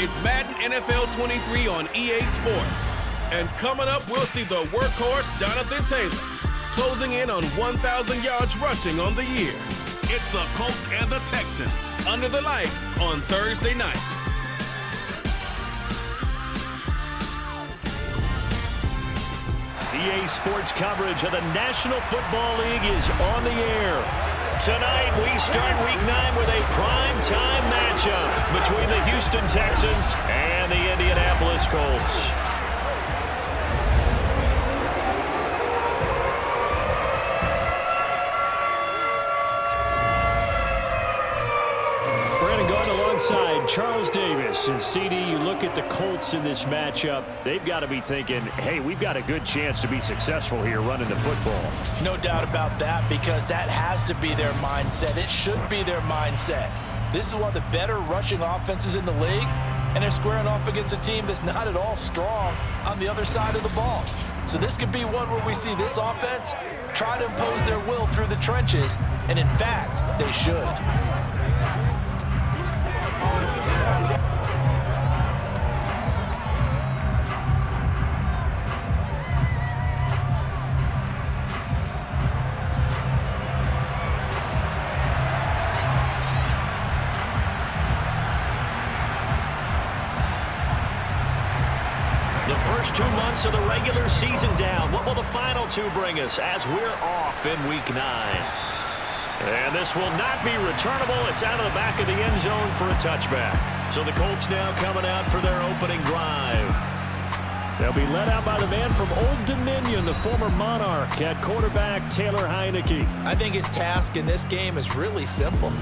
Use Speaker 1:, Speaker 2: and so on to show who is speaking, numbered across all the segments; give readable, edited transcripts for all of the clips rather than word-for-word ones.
Speaker 1: It's Madden NFL 23 on EA Sports. And coming up, we'll see the workhorse Jonathan Taylor closing in on 1,000 yards rushing on the year. It's the Colts and the Texans under the lights on Thursday night.
Speaker 2: EA Sports coverage of the National Football League is on the air. Tonight, we start Week 9 with a prime-time matchup between the Houston Texans and the Indianapolis Colts. Alongside Charles Davis and CD, you look at the Colts in this matchup, they've got to be thinking, hey, we've got a good chance to be successful here running the football.
Speaker 3: No doubt about that, because that has to be their mindset. It should be their mindset. This is one of the better rushing offenses in the league, and they're squaring off against a team that's not at all strong on the other side of the ball. So this could be one where we see this offense try to impose their will through the trenches, and in fact, they should.
Speaker 2: First 2 months of the regular season down. What will the final 2 bring us as we're off in Week 9? And this will not be returnable. It's out of the back of the end zone for a touchback. So the Colts now coming out for their opening drive. They'll be led out by the man from Old Dominion, the former Monarch, at quarterback Taylor Heineke.
Speaker 3: I think his task in this game is really simple.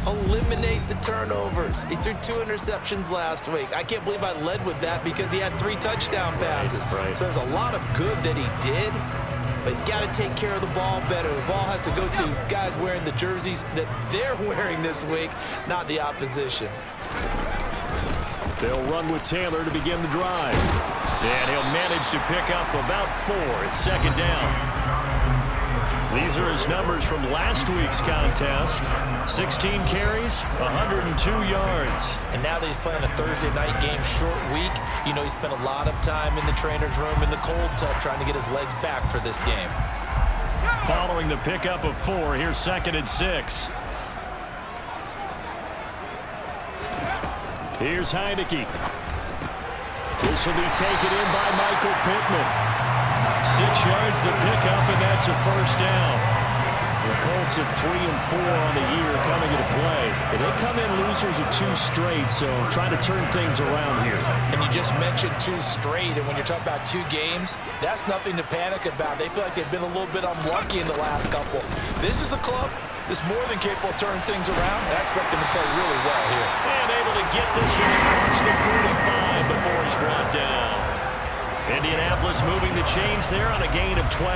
Speaker 3: Eliminate the turnovers. He threw 2 interceptions last week. I can't believe I led with that because he had 3 touchdown passes.
Speaker 2: Right.
Speaker 3: So there's a lot of good that he did, but he's got to take care of the ball better. The ball has to go to guys wearing the jerseys that they're wearing this week, not the opposition.
Speaker 2: They'll run with Taylor to begin the drive. And he'll manage to pick up about 4. It's second down. These are his numbers from last week's contest. 16 carries, 102 yards.
Speaker 3: And now that he's playing a Thursday night game, short week, you know he spent a lot of time in the trainer's room in the cold tub trying to get his legs back for this game.
Speaker 2: Following the pickup of 4, here's 2nd and 6. Here's Heineke. This will be taken in by Michael Pittman. 6 yards the pickup, and that's a first down. The Colts at 3-4 on the year coming into play. And they come in losers of 2 straight, so trying to turn things around here.
Speaker 3: And you just mentioned 2 straight, and when you're talking about 2 games, that's nothing to panic about. They feel like they've been a little bit unlucky in the last couple. This is a club that's more than capable of turning things around. I expect them to play really well here.
Speaker 2: And able to get this one across the 45 before he's brought down. Indianapolis moving the chains there on a gain of 12.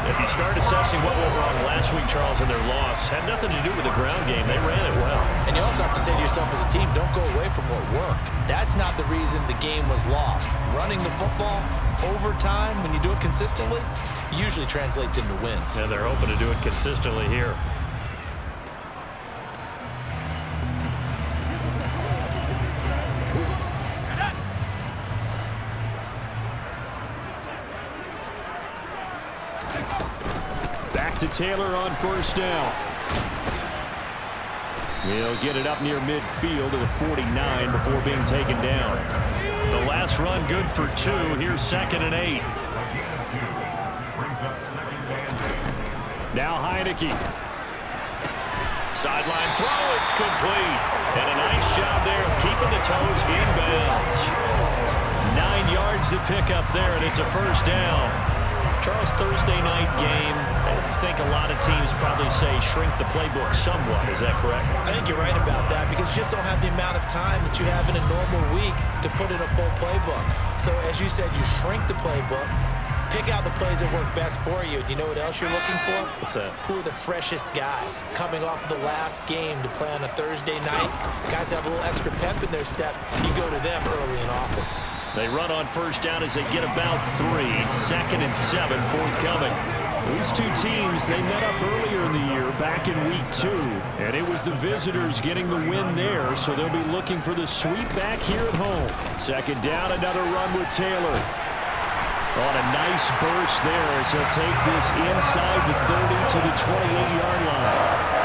Speaker 2: If you start assessing what went wrong last week, Charles, in their loss, had nothing to do with the ground game. They ran it well.
Speaker 3: And you also have to say to yourself as a team, don't go away from what worked. That's not the reason the game was lost. Running the football over time, when you do it consistently, usually translates into wins.
Speaker 2: And they're hoping to do it consistently here. To Taylor on first down. He'll get it up near midfield to the 49 before being taken down. The last run good for 2. Here's 2nd and 8. Now Heineke. Sideline throw. It's complete. And a nice job there of keeping the toes inbounds. 9 yards to pick up there, and it's a first down. Charles, Thursday night game, I think a lot of teams probably say shrink the playbook somewhat. Is that correct?
Speaker 3: I think you're right about that because you just don't have the amount of time that you have in a normal week to put in a full playbook. So as you said, you shrink the playbook, pick out the plays that work best for you. Do you know what else you're looking for?
Speaker 2: What's that?
Speaker 3: Who are the freshest guys coming off the last game to play on a Thursday night? Guys have a little extra pep in their step. You go to them early and often.
Speaker 2: They run on first down as they get about 3. 2nd and 7 forthcoming. These 2 teams, they met up earlier in the year, back in week 2, and it was the visitors getting the win there, so they'll be looking for the sweep back here at home. Second down, another run with Taylor. On a nice burst there as he'll take this inside the 30 to the 28-yard line.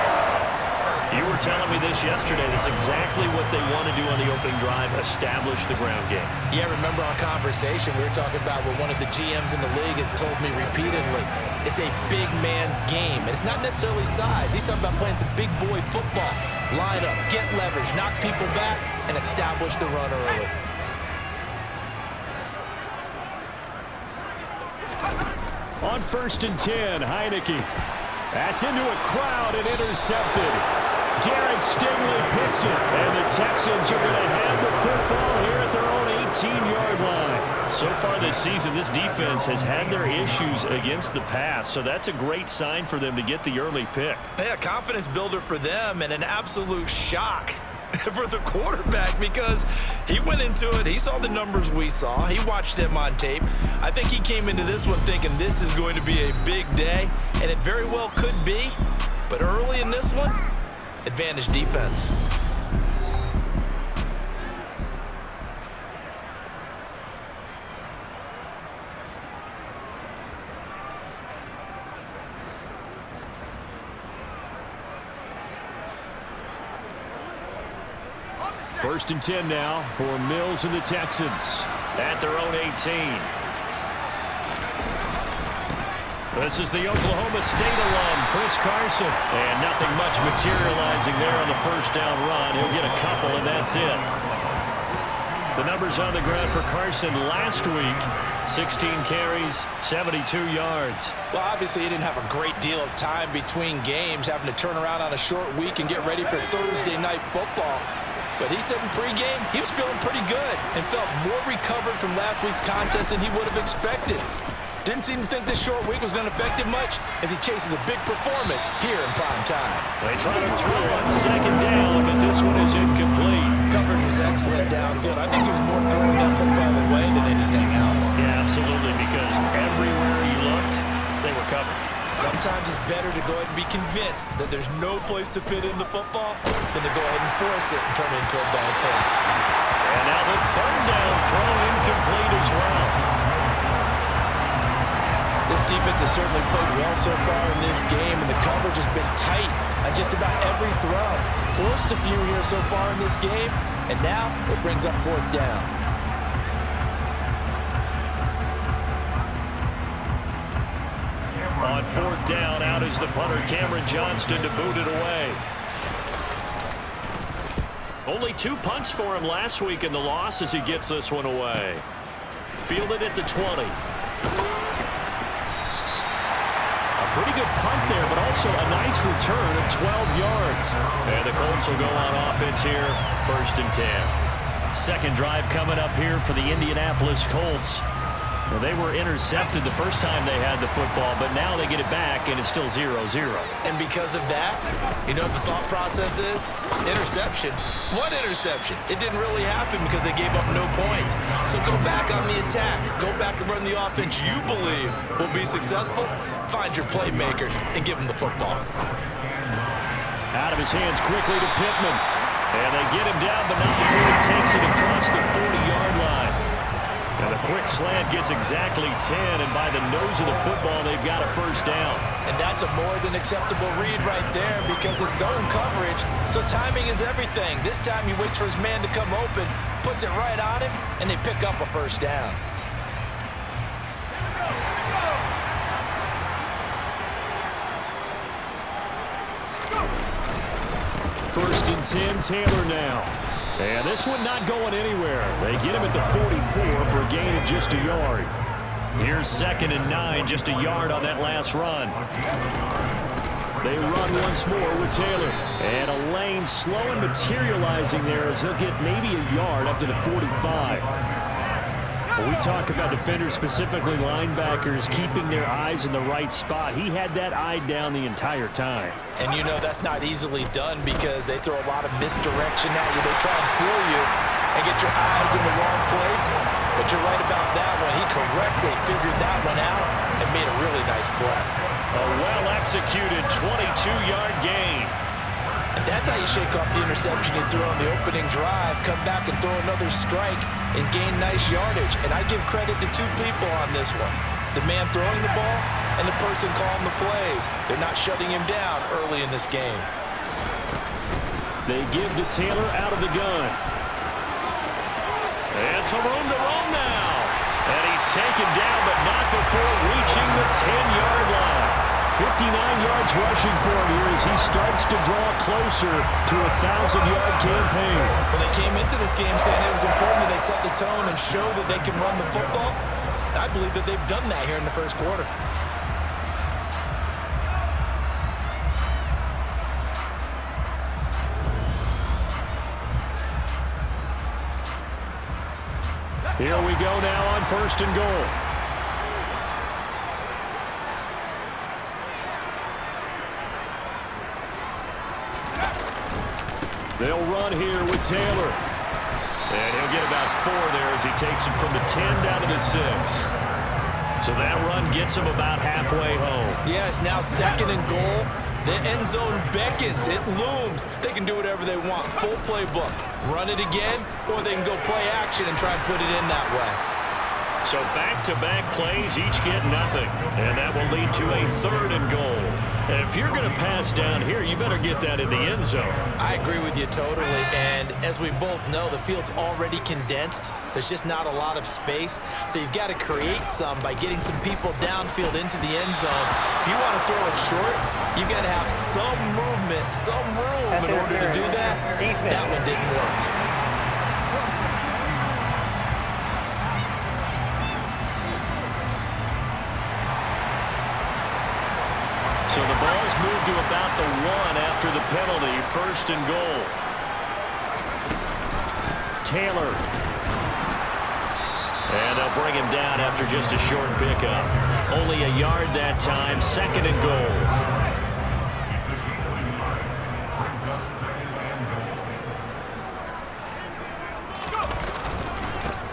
Speaker 2: You were telling me this yesterday. That's exactly what they want to do on the opening drive, establish the ground game.
Speaker 3: Yeah, remember our conversation, we were talking about what one of the GMs in the league has told me repeatedly. It's a big man's game, and it's not necessarily size. He's talking about playing some big boy football. Line up, get leverage, knock people back, and establish the run early.
Speaker 2: On 1st and 10, Heineke. That's into a crowd and intercepted. Derek Stingley picks it, and the Texans are going to have the football here at their own 18-yard line. So far this season, this defense has had their issues against the pass, so that's a great sign for them to get the early pick.
Speaker 3: Yeah, confidence builder for them and an absolute shock for the quarterback because he went into it. He saw the numbers we saw. He watched them on tape. I think he came into this one thinking this is going to be a big day, and it very well could be. But early in this one, advantage defense.
Speaker 2: First and 10 now for Mills and the Texans at their own 18. This is the Oklahoma State alum, Chris Carson. And nothing much materializing there on the first down run. He'll get a couple, and that's it. The numbers on the ground for Carson last week, 16 carries, 72 yards.
Speaker 3: Well, obviously, he didn't have a great deal of time between games, having to turn around on a short week and get ready for Thursday night football. But he said in pregame he was feeling pretty good and felt more recovered from last week's contest than he would have expected. Didn't seem to think this short week was going to affect him much as he chases a big performance here in prime time.
Speaker 2: They try to throw on second down, but this one is incomplete.
Speaker 3: Coverage was excellent downfield. I think he was more throwing that football away than anything else.
Speaker 2: Yeah, absolutely, because everywhere he looked, they were covered.
Speaker 3: Sometimes it's better to go ahead and be convinced that there's no place to fit in the football than to go ahead and force it and turn it into a bad play.
Speaker 2: And now the third down throw incomplete as well.
Speaker 3: This defense has certainly played well so far in this game, and the coverage has been tight on just about every throw. Forced a few here so far in this game, and now it brings up 4th down.
Speaker 2: On 4th down, out is the punter, Cameron Johnston, to boot it away. Only 2 punts for him last week in the loss as he gets this one away. Fielded at the 20. A pretty good punt there, but also a nice return of 12 yards. And the Colts will go on offense here, 1st and 10. Second drive coming up here for the Indianapolis Colts. Well, they were intercepted the first time they had the football, but now they get it back, and it's still 0-0.
Speaker 3: And because of that, you know what the thought process is? Interception. What interception? It didn't really happen because they gave up no points. So go back on the attack. Go back and run the offense you believe will be successful. Find your playmakers and give them the football.
Speaker 2: Out of his hands quickly to Pittman. And they get him down, but not before he takes it across the 40-yard line. And a quick slant gets exactly 10, and by the nose of the football, they've got a first down.
Speaker 3: And that's a more than acceptable read right there because it's zone coverage, so timing is everything. This time he waits for his man to come open, puts it right on him, and they pick up a first down.
Speaker 2: First and 10, Taylor now. And this one not going anywhere. They get him at the 44 for a gain of just a yard. Here's 2nd and 9, just a yard on that last run. They run once more with Taylor. And a lane slow and materializing there as he'll get maybe a yard up to the 45. When we talk about defenders, specifically linebackers, keeping their eyes in the right spot, he had that eye down the entire time.
Speaker 3: And you know that's not easily done because they throw a lot of misdirection at you. They try and fool you and get your eyes in the wrong place. But you're right about that one. He correctly figured that one out and made a really nice play.
Speaker 2: A well-executed 22-yard gain.
Speaker 3: And that's how you shake off the interception you threw on the opening drive, come back and throw another strike and gain nice yardage. And I give credit to two people on this one. The man throwing the ball and the person calling the plays. They're not shutting him down early in this game.
Speaker 2: They give to Taylor out of the gun. And some room to roam now. And he's taken down, but not before reaching the 10-yard line. 59 yards rushing for him here as he starts to draw closer to a 1,000-yard campaign.
Speaker 3: Well, they came into this game saying it was important that they set the tone and show that they can run the football. I believe that they've done that here in the first quarter.
Speaker 2: Here we go now on 1st and goal. They'll run here with Taylor. And he'll get about 4 there as he takes it from the 10 down to the 6. So that run gets him about halfway home.
Speaker 3: Yeah, it's now 2nd and goal. The end zone beckons. It looms. They can do whatever they want. Full playbook. Run it again, or they can go play action and try and put it in that way.
Speaker 2: So back-to-back plays, each get nothing. And that will lead to a 3rd and goal. And if you're going to pass down here, you better get that in the end zone.
Speaker 3: I agree with you totally. And as we both know, the field's already condensed. There's just not a lot of space. So you've got to create some by getting some people downfield into the end zone. If you want to throw it short, you've got to have some movement, some room in order to do that. That one didn't work.
Speaker 2: So the ball's moved to about the 1 after the penalty. 1st and goal. Taylor. And they'll bring him down after just a short pickup. Only a yard that time. 2nd and goal.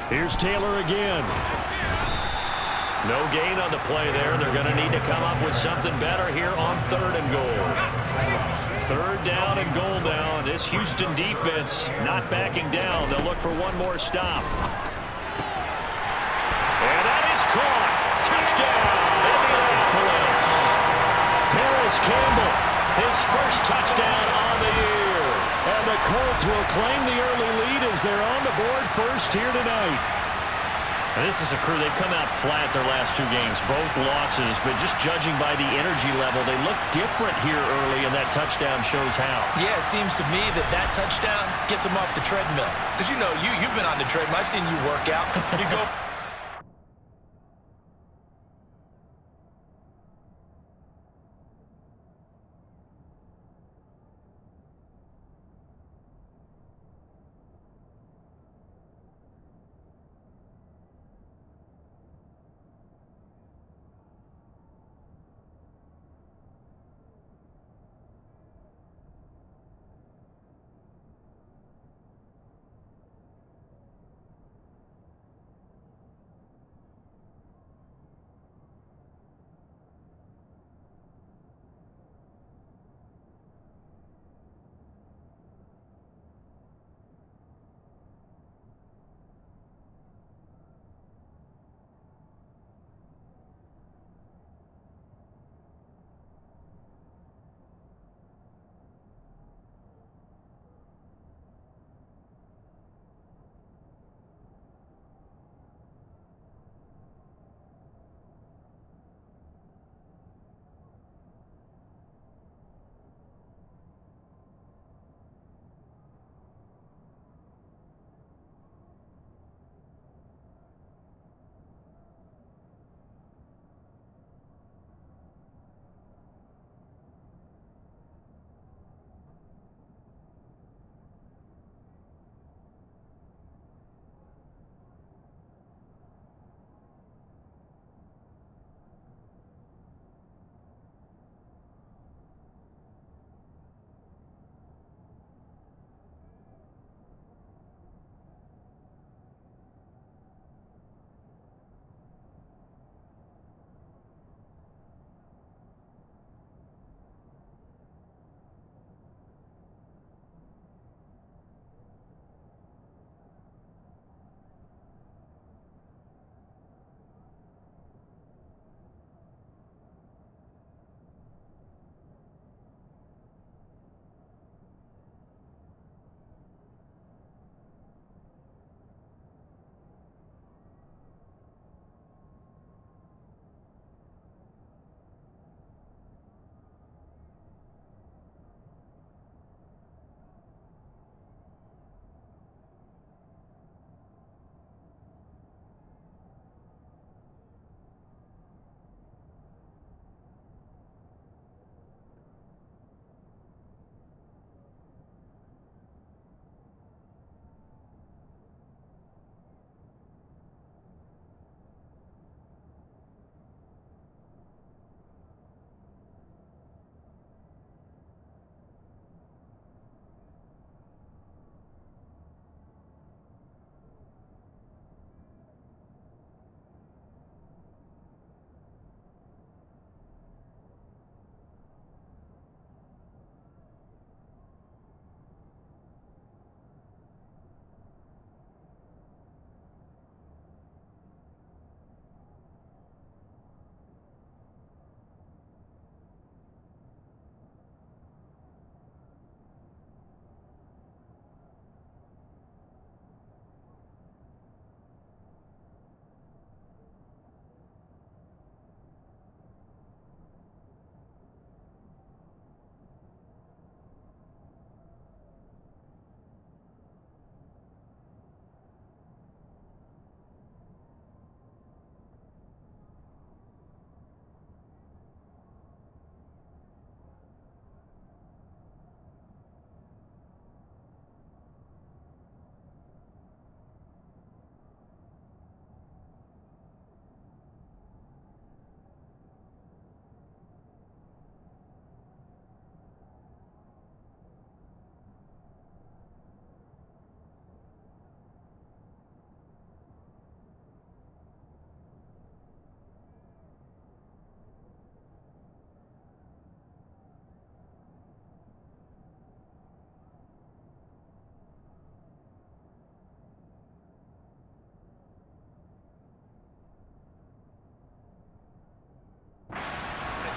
Speaker 2: Here's Taylor again. No gain on the play there. They're going to need to come up with something better here on 3rd and goal. 3rd down and goal now. This Houston defense not backing down. They'll look for one more stop. And that is caught. Touchdown, Indianapolis. Paris Campbell, his first touchdown on the year. And the Colts will claim the early lead as they're on the board first here tonight. And this is a crew, they've come out flat their last 2 games, both losses, but just judging by the energy level, they look different here early, and that touchdown shows how.
Speaker 3: Yeah, it seems to me that touchdown gets them off the treadmill. Because, you know, you've been on the treadmill. I've seen you work out. You go...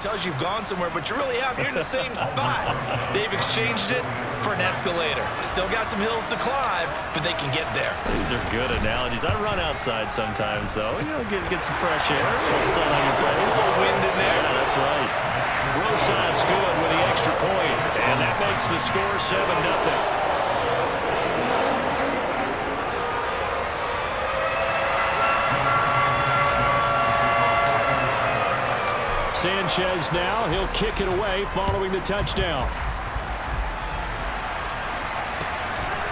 Speaker 3: tells you you've gone somewhere, but you really have. You're in the same spot. They've exchanged it for an escalator. Still got some hills to climb, but they can get there.
Speaker 2: These are good analogies. I run outside sometimes, though. You know, get some fresh air, a little sun on your face.
Speaker 3: A little wind in there.
Speaker 2: Yeah, that's right. Rosas good with the extra point, and that makes the score 7-0. Sanchez now, he'll kick it away following the touchdown.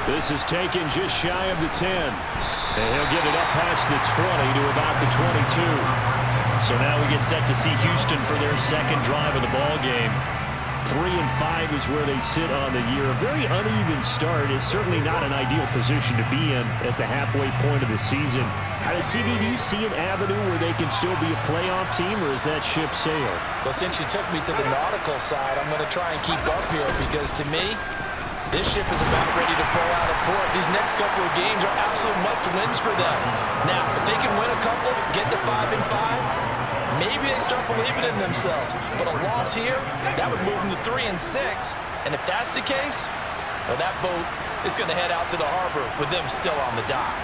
Speaker 2: This is taken just shy of the 10. And he'll get it up past the 20 to about the 22. So now we get set to see Houston for their second drive of the ball game. 3-5 is where they sit on the year. A very uneven start is certainly not an ideal position to be in at the halfway point of the season. CD, do you see an avenue where they can still be a playoff team, or is that ship sailed?
Speaker 3: Well, since you took me to the nautical side, I'm going to try and keep up here because, to me, this ship is about ready to pull out of port. These next couple of games are absolute must-wins for them. Now, if they can win a couple, get to 5-5, maybe they start believing in themselves. But a loss here, that would move them to 3-6. And if that's the case, well, that boat is going to head out to the harbor with them still on the dock.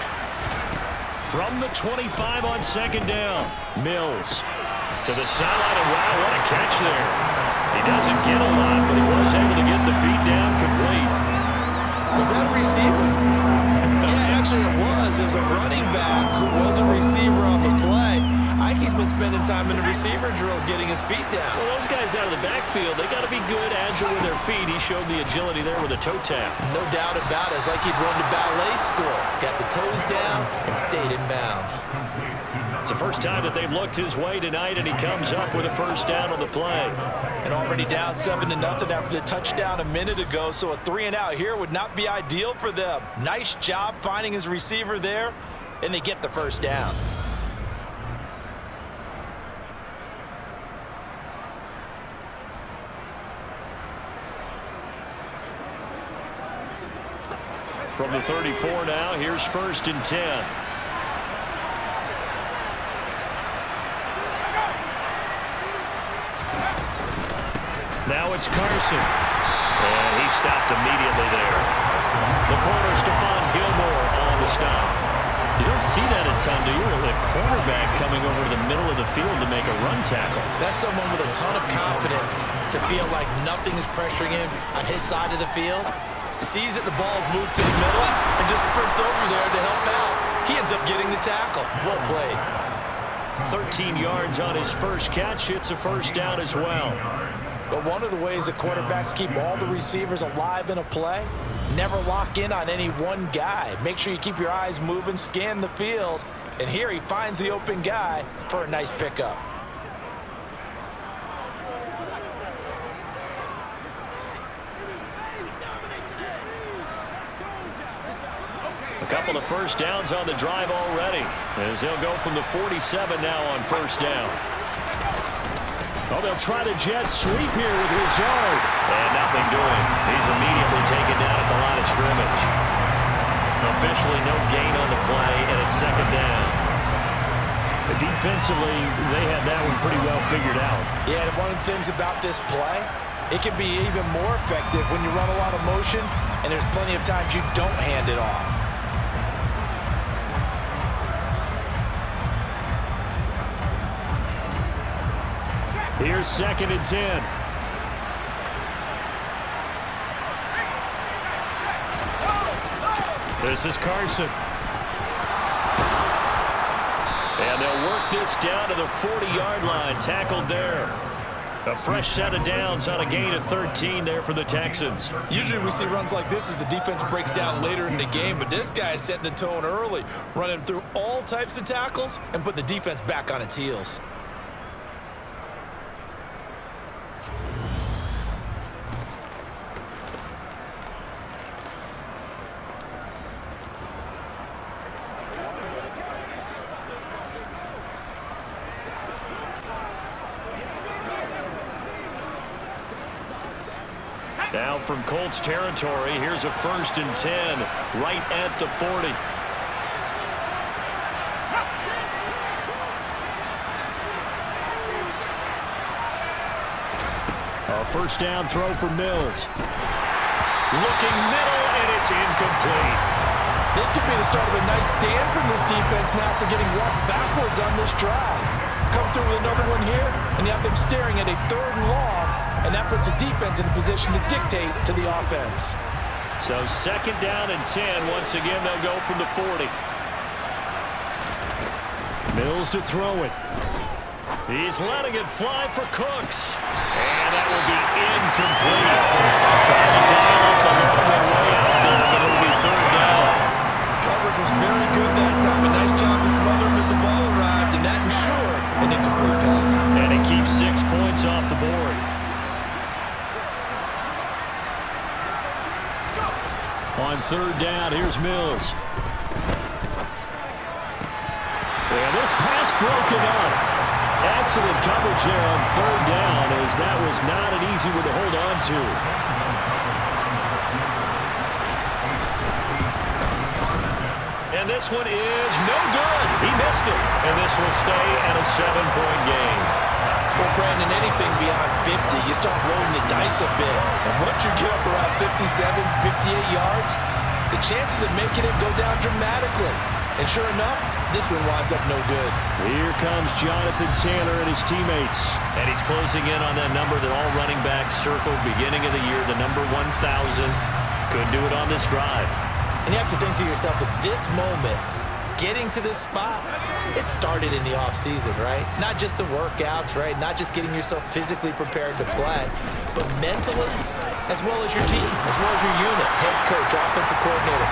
Speaker 2: From the 25 on second down, Mills to the sideline, and wow, what a catch there. He doesn't get a lot, but he was able to get the feet down complete.
Speaker 3: Was that a receiver? Yeah, actually it was. It was a running back who was a receiver on the play. Ike's been spending time in the receiver drills getting his feet down.
Speaker 2: Well, those guys out of the backfield, they got to be good, agile with their feet. He showed the agility there with a toe tap.
Speaker 3: No doubt about it. It's like he'd run to ballet school. Got the toes down and stayed in bounds.
Speaker 2: It's the first time that they've looked his way tonight, and he comes up with a first down on the play.
Speaker 3: And already down 7-0 after the touchdown a minute ago, so a 3-and-out here would not be ideal for them. Nice job finding his receiver there, and they get the first down.
Speaker 2: From the 34 now, here's 1st and 10. Now it's Carson. And he stopped immediately there. The corner, Stephon Gilmore on the stop. You don't see that a ton, do you? A cornerback coming over to the middle of the field to make a run tackle.
Speaker 3: That's someone with a ton of confidence to feel like nothing is pressuring him on his side of the field. Sees that the ball's moved to the middle and just sprints over there to help out. He ends up getting the tackle. Well played.
Speaker 2: 13 yards on his first catch. It's a first down as well.
Speaker 3: But one of the ways that quarterbacks keep all the receivers alive in a play, never lock in on any one guy. Make sure you keep your eyes moving, scan the field. And here he finds the open guy for a nice pickup.
Speaker 2: A couple of first downs on the drive already, as they'll go from the 47 now on first down. Oh, they'll try the jet sweep here with Lazard. And nothing doing. He's immediately taken down at the line of scrimmage. Officially no gain on the play, and it's second down. Defensively, they had that one pretty well figured out.
Speaker 3: Yeah, and one of the things about this play, it can be even more effective when you run a lot of motion, and there's plenty of times you don't hand it off.
Speaker 2: Here's 2nd and 10. This is Carson. And they'll work this down to the 40-yard line. Tackled there. A fresh set of downs on a gain of 13 there for the Texans.
Speaker 3: Usually we see runs like this as the defense breaks down later in the game, but this guy is setting the tone early, running through all types of tackles and putting the defense back on its heels.
Speaker 2: Now from Colts territory, here's a 1st and 10 right at the 40. first down throw for Mills. Looking middle, and it's incomplete.
Speaker 3: This could be the start of a nice stand from this defense now after getting walked backwards on this drive. Come through with another one here, and you have them staring at a 3rd and long, and that puts the defense in a position to dictate to the offense.
Speaker 2: So 2nd down and 10. Once again, they'll go from the 40. Mills to throw it. He's letting it fly for Cooks. And that will be incomplete. Trying to dial up the long way out there, but it'll be 3rd down.
Speaker 4: Coverage was very good that time. A nice job to smother him as the ball arrived, and that ensured an incomplete pass.
Speaker 2: And he keeps 6 points off the board. On 3rd down, here's Mills. And this pass broken up. Excellent coverage there on 3rd down, as that was not an easy one to hold on to. And this one is no good. He missed it. And this will stay at a 7-point game.
Speaker 3: Well, Brandon, anything beyond 50, you start rolling the dice a bit. And once you get up around 57, 58 yards, the chances of making it go down dramatically. And sure enough, this one winds up no good.
Speaker 2: Here comes Jonathan Taylor and his teammates. And he's closing in on that number that all running backs circled beginning of the year, the number 1,000. Couldn't do it on this drive.
Speaker 3: And you have to think to yourself that this moment, getting to this spot, it started in the offseason, right? Not just the workouts, right? Not just getting yourself physically prepared to play, but mentally, as well as your team, as well as your unit, head coach, offensive coordinator.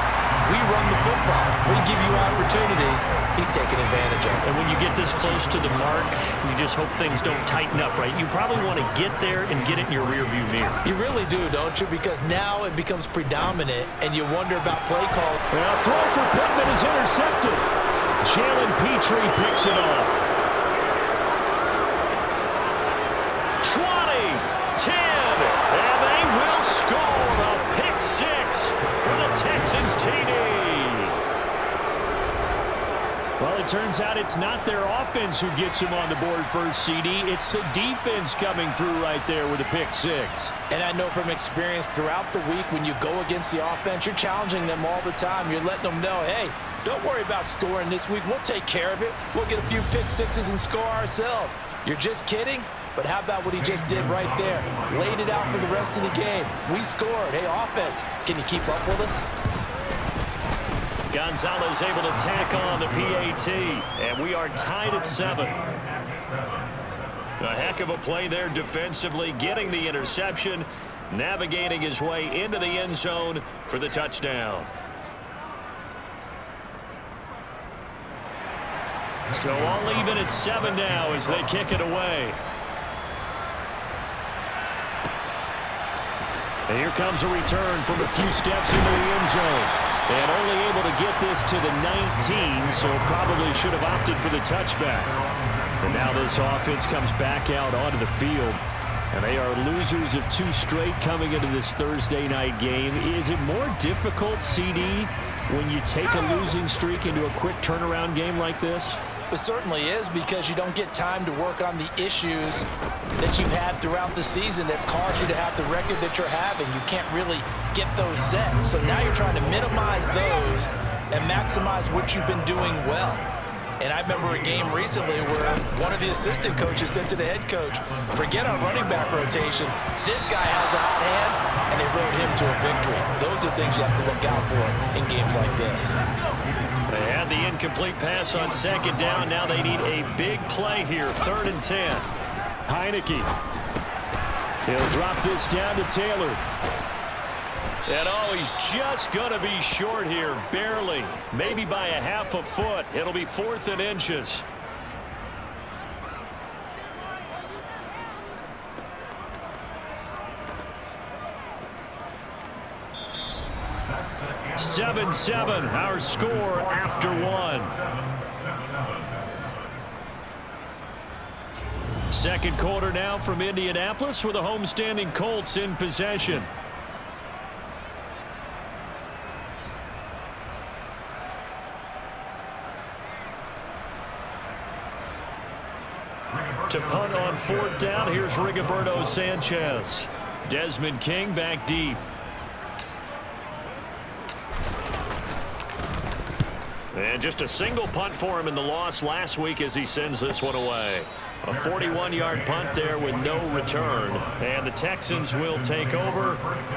Speaker 3: We run the football. We give you opportunities. He's taking advantage of it.
Speaker 2: And when you get this close to the mark, you just hope things don't tighten up, right? You probably want to get there and get it in your rearview mirror.
Speaker 3: You really do, don't you? Because now it becomes predominant, and you wonder about play call.
Speaker 2: Well, throw for Pittman is intercepted. Jalen Petrie picks it off. 20, 10, and they will score a pick 6 for the Texans TD. Well, it turns out it's not their offense who gets him on the board first, CD. It's the defense coming through right there with a pick 6.
Speaker 3: And I know from experience throughout the week, when you go against the offense, you're challenging them all the time. You're letting them know, hey, don't worry about scoring this week. We'll take care of it. We'll get a few pick 6s and score ourselves. You're just kidding? But how about what he just did right there? Laid it out for the rest of the game. We scored. Hey, offense, can you keep up with us?
Speaker 2: Gonzalez able to tack on the PAT, and we are tied at 7. A heck of a play there defensively, getting the interception, navigating his way into the end zone for the touchdown. So all even at 7 now as they kick it away. And here comes a return from a few steps into the end zone. And only able to get this to the 19, so probably should have opted for the touchback. And now this offense comes back out onto the field. And they are losers of 2 straight coming into this Thursday night game. Is it more difficult, CD, when you take a losing streak into a quick turnaround game like this?
Speaker 3: It certainly is, because you don't get time to work on the issues that you've had throughout the season that caused you to have the record that you're having. You can't really get those set. So now you're trying to minimize those and maximize what you've been doing well. And I remember a game recently where one of the assistant coaches said to the head coach, forget our running back rotation. This guy has a hot hand, and they rode him to a victory. Those are things you have to look out for in games like this.
Speaker 2: They had the incomplete pass on 2nd down. Now they need a big play here, 3rd and 10. Heineke. He'll drop this down to Taylor. And oh, he's just going to be short here, barely. Maybe by a half a foot. It'll be 4th and inches. (7-7), our score after 1. Second quarter now from Indianapolis with the homestanding Colts in possession. To punt on 4th down, here's Rigoberto Sanchez. Desmond King back deep. And just a single punt for him in the loss last week as he sends this one away. A 41-yard punt there with no return. And the Texans will take over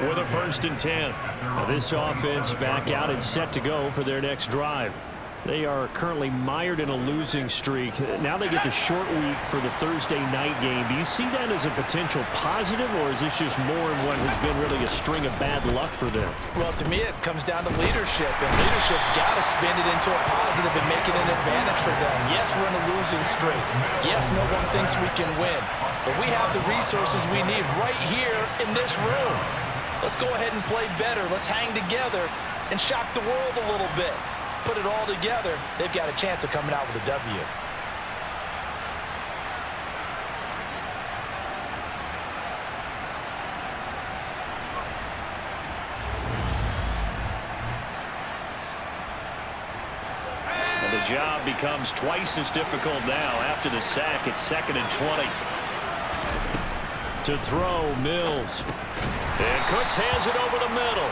Speaker 2: with a 1st and 10. Now this offense back out and set to go for their next drive. They are currently mired in a losing streak. Now they get the short week for the Thursday night game. Do you see that as a potential positive, or is this just more in what has been really a string of bad luck for them?
Speaker 3: Well, to me, it comes down to leadership, and leadership's got to spin it into a positive and make it an advantage for them. Yes, we're in a losing streak. Yes, no one thinks we can win, but we have the resources we need right here in this room. Let's go ahead and play better. Let's hang together and shock the world a little bit. Put it all together, they've got a chance of coming out with a W.
Speaker 2: Well, the job becomes twice as difficult now after the sack. It's 2nd and 20. To throw, Mills. And Cooks hands it over the middle.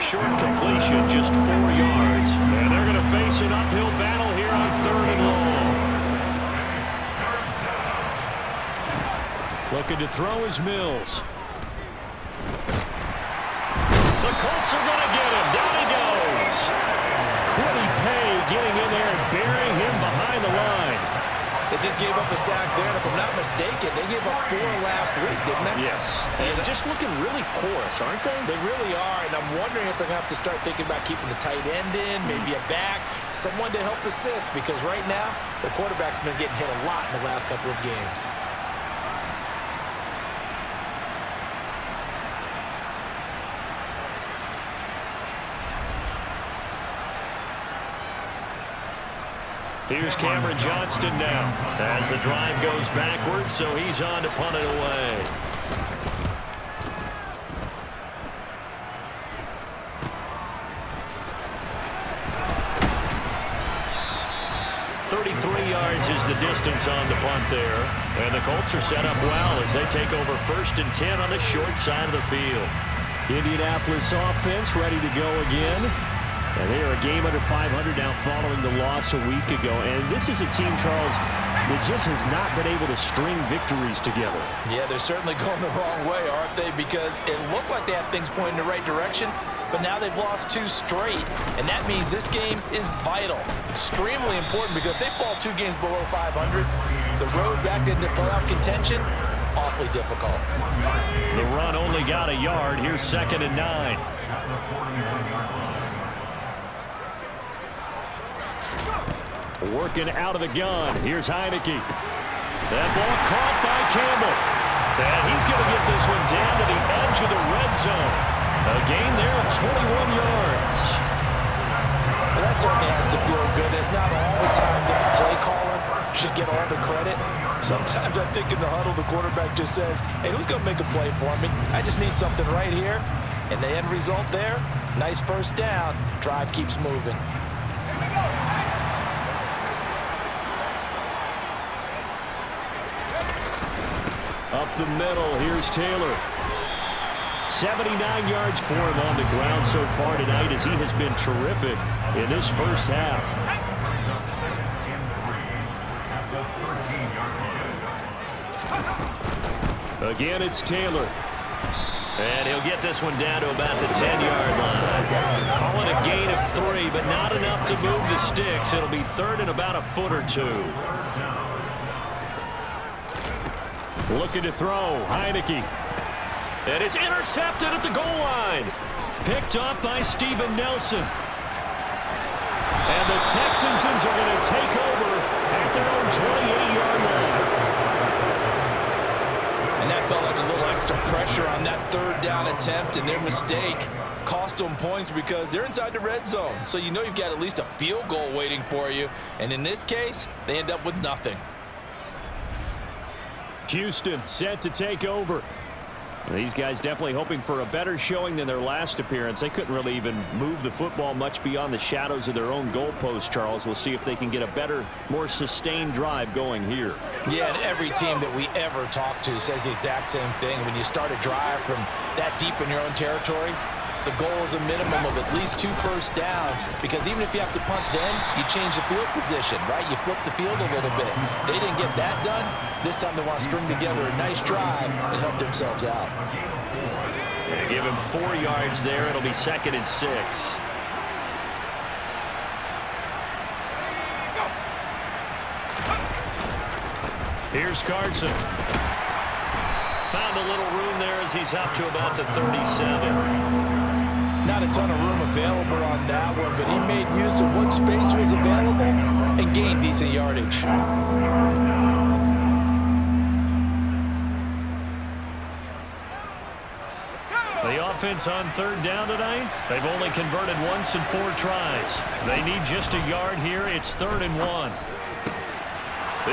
Speaker 2: Short completion, just 4 yards. And they're going to face an uphill battle here on 3rd and long. Looking to throw is Mills. The Colts are going to get him. Down he goes. Quiddy Pay getting in there and burying him behind the line.
Speaker 4: They just gave up a sack there, and if I'm not mistaken, they gave up 4 last week, didn't they?
Speaker 2: Yes. And just looking really porous, aren't they?
Speaker 4: They really are, and I'm wondering if they're going to have to start thinking about keeping the tight end in, maybe a back, someone to help assist, because right now, the quarterback's been getting hit a lot in the last couple of games.
Speaker 2: Here's Cameron Johnston now as the drive goes backwards, so he's on to punt it away. Yards is the distance on the punt there. And the Colts are set up well as they take over 1st and 10 on the short side of the field. Indianapolis offense ready to go again. And they are a game under 500 now following the loss a week ago. And this is a team, Charles, that just has not been able to string victories together.
Speaker 3: Yeah, they're certainly going the wrong way, aren't they? Because it looked like they had things pointing in the right direction, but now they've lost 2 straight. And that means this game is vital, extremely important, because if they fall 2 games below 500, the road back into playoff contention, awfully difficult.
Speaker 2: The run only got a yard. Here's 2nd and 9. Working out of the gun. Here's Heineke. That ball caught by Campbell. And he's going to get this one down to the edge of the red zone. A gain there of 21 yards.
Speaker 3: Well, that certainly has to feel good. It's not all the time that the play caller should get all the credit. Sometimes I think in the huddle, the quarterback just says, hey, who's going to make a play for me? I just need something right here. And the end result there, nice 1st down. Drive keeps moving.
Speaker 2: Up the middle, here's Taylor. 79 yards for him on the ground so far tonight as he has been terrific in this 1st half. Again, it's Taylor. And he'll get this one down to about the 10-yard line. Call it a gain of 3, but not enough to move the sticks. It'll be 3rd and about a foot or 2. Looking to throw, Heineke. And it's intercepted at the goal line. Picked up by Steven Nelson. And the Texans are going to take over at their own 28-yard line.
Speaker 3: And that felt like a little extra pressure on that 3rd down attempt, and their mistake cost them points because they're inside the red zone. So you know you've got at least a field goal waiting for you. And in this case, they end up with nothing.
Speaker 2: Houston set to take over. These guys definitely hoping for a better showing than their last appearance. They couldn't really even move the football much beyond the shadows of their own goalpost, Charles. We'll see if they can get a better, more sustained drive going here.
Speaker 3: Yeah, and every team that we ever talk to says the exact same thing. When you start a drive from that deep in your own territory, the goal is a minimum of at least 2 first downs, because even if you have to punt then, you change the field position, right? You flip the field a little bit. They didn't get that done. This time they want to string together a nice drive and help themselves out.
Speaker 2: They give him 4 yards there. It'll be 2nd and 6. Here's Carson. Found a little room there as he's up to about the 37.
Speaker 3: Not a ton of room available on that one, but he made use of what space was available and gained decent yardage.
Speaker 2: The offense on 3rd down tonight, they've only converted once in 4 tries. They need just a yard here. It's 3rd and 1.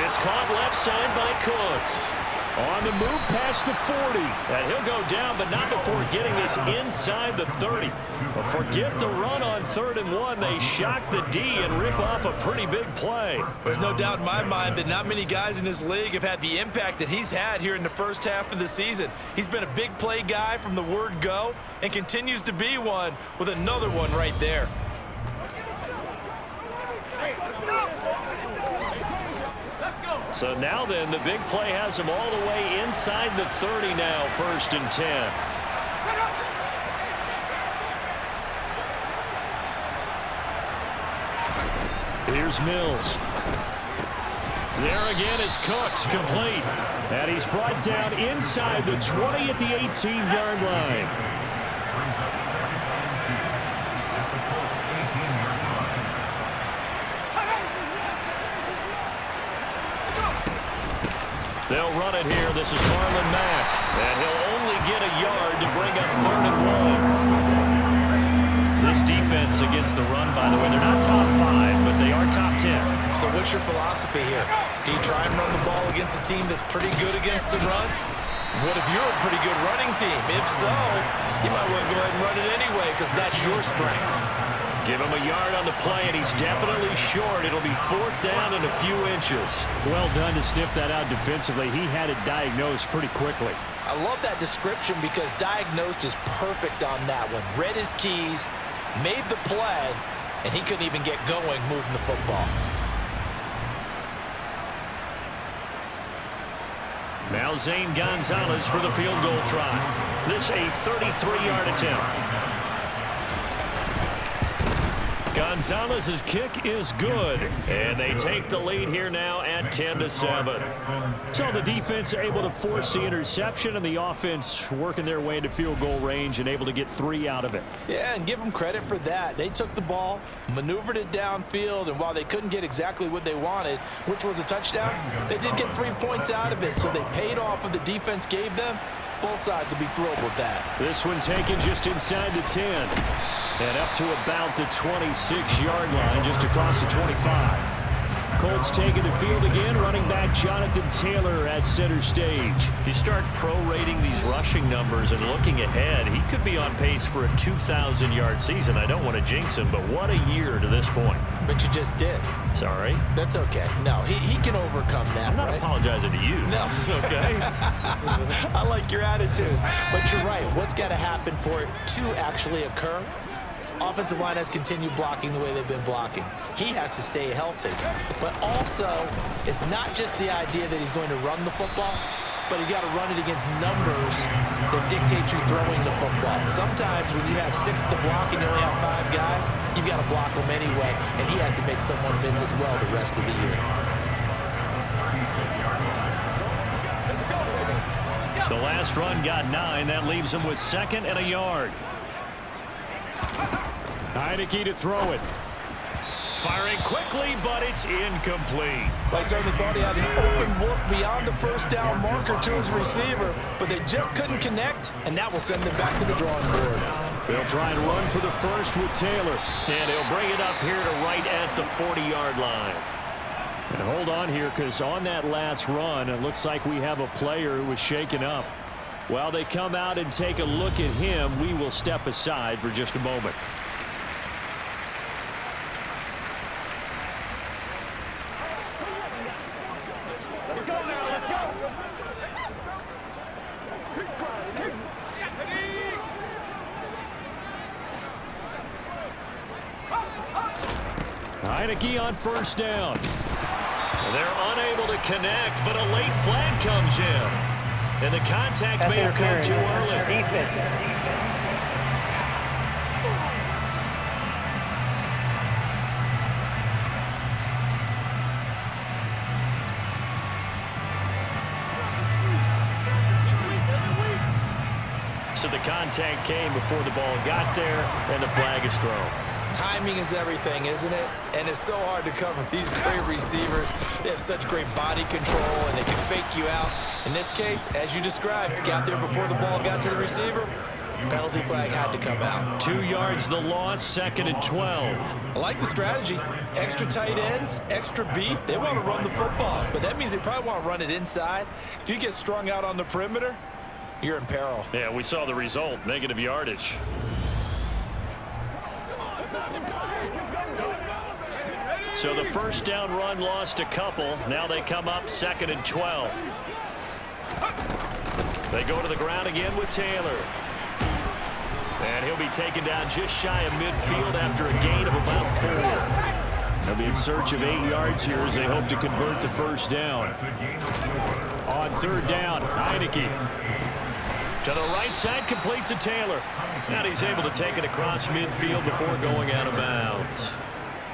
Speaker 2: It's caught left side by Cooks. On the move past the 40. And he'll go down, but not before getting this inside the 30. But forget the run on 3rd and 1. They shock the D and rip off a pretty big play.
Speaker 4: There's no doubt in my mind that not many guys in this league have had the impact that he's had here in the first half of the season. He's been a big play guy from the word go and continues to be one with another one right there.
Speaker 2: So now then, the big play has him all the way inside the 30 now, 1st and 10. Here's Mills. There again is Cooks, complete. And he's brought down inside the 20 at the 18-yard line. They'll run it here. This is Marlon Mack. And he'll only get a yard to bring up 3rd and 1. This defense against the run, by the way, they're not top 5, but they are top 10.
Speaker 4: So what's your philosophy here? Do you try and run the ball against a team that's pretty good against the run? What if you're a pretty good running team? If so, you might want to go ahead and run it anyway because that's your strength.
Speaker 2: Give him a yard on the play, and he's definitely short. It'll be 4th down and a few inches. Well done to sniff that out defensively. He had it diagnosed pretty quickly.
Speaker 3: I love that description because diagnosed is perfect on that one. Read his keys, made the play, and he couldn't even get going moving the football.
Speaker 2: Now Zane Gonzalez for the field goal try. This a 33-yard attempt. Gonzalez's kick is good, and they take the lead here now at 10-7. So the defense able to force the interception, and the offense working their way into field goal range and able to get 3 out of it.
Speaker 3: Yeah, and give them credit for that. They took the ball, maneuvered it downfield, and while they couldn't get exactly what they wanted, which was a touchdown, they did get 3 points out of it, so they paid off what the defense gave them. Both sides will be thrilled with that.
Speaker 2: This one taken just inside the 10. And up to about the 26-yard line, just across the 25. Colts taking the field again, running back Jonathan Taylor at center stage. You start prorating these rushing numbers and looking ahead, he could be on pace for a 2,000-yard season. I don't want to jinx him, but what a year to this point.
Speaker 4: But you just did.
Speaker 2: Sorry.
Speaker 4: That's okay. No, he can overcome that,
Speaker 2: I'm not
Speaker 4: right?
Speaker 2: apologizing to you.
Speaker 4: No.
Speaker 2: Okay.
Speaker 4: I like your attitude. But you're right. What's got to happen for it to actually occur? Offensive line has continued blocking the way they've been blocking. He has to stay healthy. But also, it's not just the idea that he's going to run the football, but you got to run it against numbers that dictate you throwing the football. Sometimes when you have 6 to block and you only have 5 guys, you've got to block them anyway, and he has to make someone miss as well the rest of the year.
Speaker 2: The last run got 9. That leaves him with 2nd and a yard. Heineke to throw it. Firing quickly, but it's incomplete.
Speaker 3: I certainly thought he had an open look beyond the first down marker to his receiver, but they just couldn't connect, and that will send them back to the drawing board.
Speaker 2: They'll try and run for the first with Taylor, and he'll bring it up here to right at the 40-yard line. And hold on here, because on that last run, it looks like we have a player who was shaken up. While they come out and take a look at him, we will step aside for just a moment.
Speaker 5: Let's go now, let's go.
Speaker 2: Heineke on first down. They're unable to connect, but a late flag comes in. And the contact may have come too early. So the contact came before the ball got there, and the flag is thrown.
Speaker 4: Timing is everything, isn't it? And it's so hard to cover these great receivers. They have such great body control, and they can fake you out. In this case, as you described, got there before the ball got to the receiver. Penalty flag had to come out.
Speaker 2: 2 yards the loss, 2nd and 12.
Speaker 4: I like the strategy. Extra tight ends, extra beef. They want to run the football, but that means they probably want to run it inside. If you get strung out on the perimeter, you're in peril.
Speaker 2: Yeah, we saw the result, negative yardage. So the first down run lost a couple. Now they come up 2nd and 12. They go to the ground again with Taylor. And he'll be taken down just shy of midfield after a gain of about 4. They'll be in search of 8 yards here as they hope to convert the first down. On 3rd down, Heineke. To the right side, complete to Taylor. And he's able to take it across midfield before going out of bounds.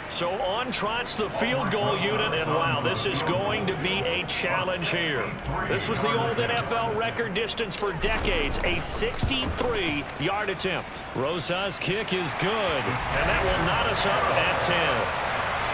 Speaker 2: So on trots the field goal unit, and wow, this is going to be a challenge here. This was the old NFL record distance for decades, a 63-yard attempt. Rosa's kick is good, and that will knot us up at 10.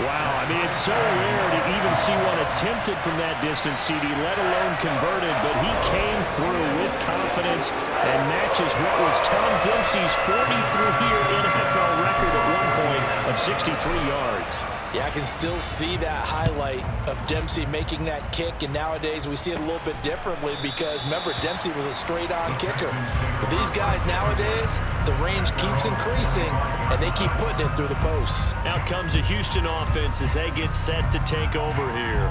Speaker 2: Wow, I mean, it's so rare to even see one attempted from that distance, CD, let alone converted, but he came through with confidence and matches what was Tom Dempsey's 43-year NFL record at one point of 63 yards.
Speaker 3: Yeah, I can still see that highlight of Dempsey making that kick, and nowadays we see it a little bit differently because, remember, Dempsey was a straight-on kicker. But these guys nowadays, the range keeps increasing, and they keep putting it through the posts.
Speaker 2: Out comes the Houston offense as they get set to take over here.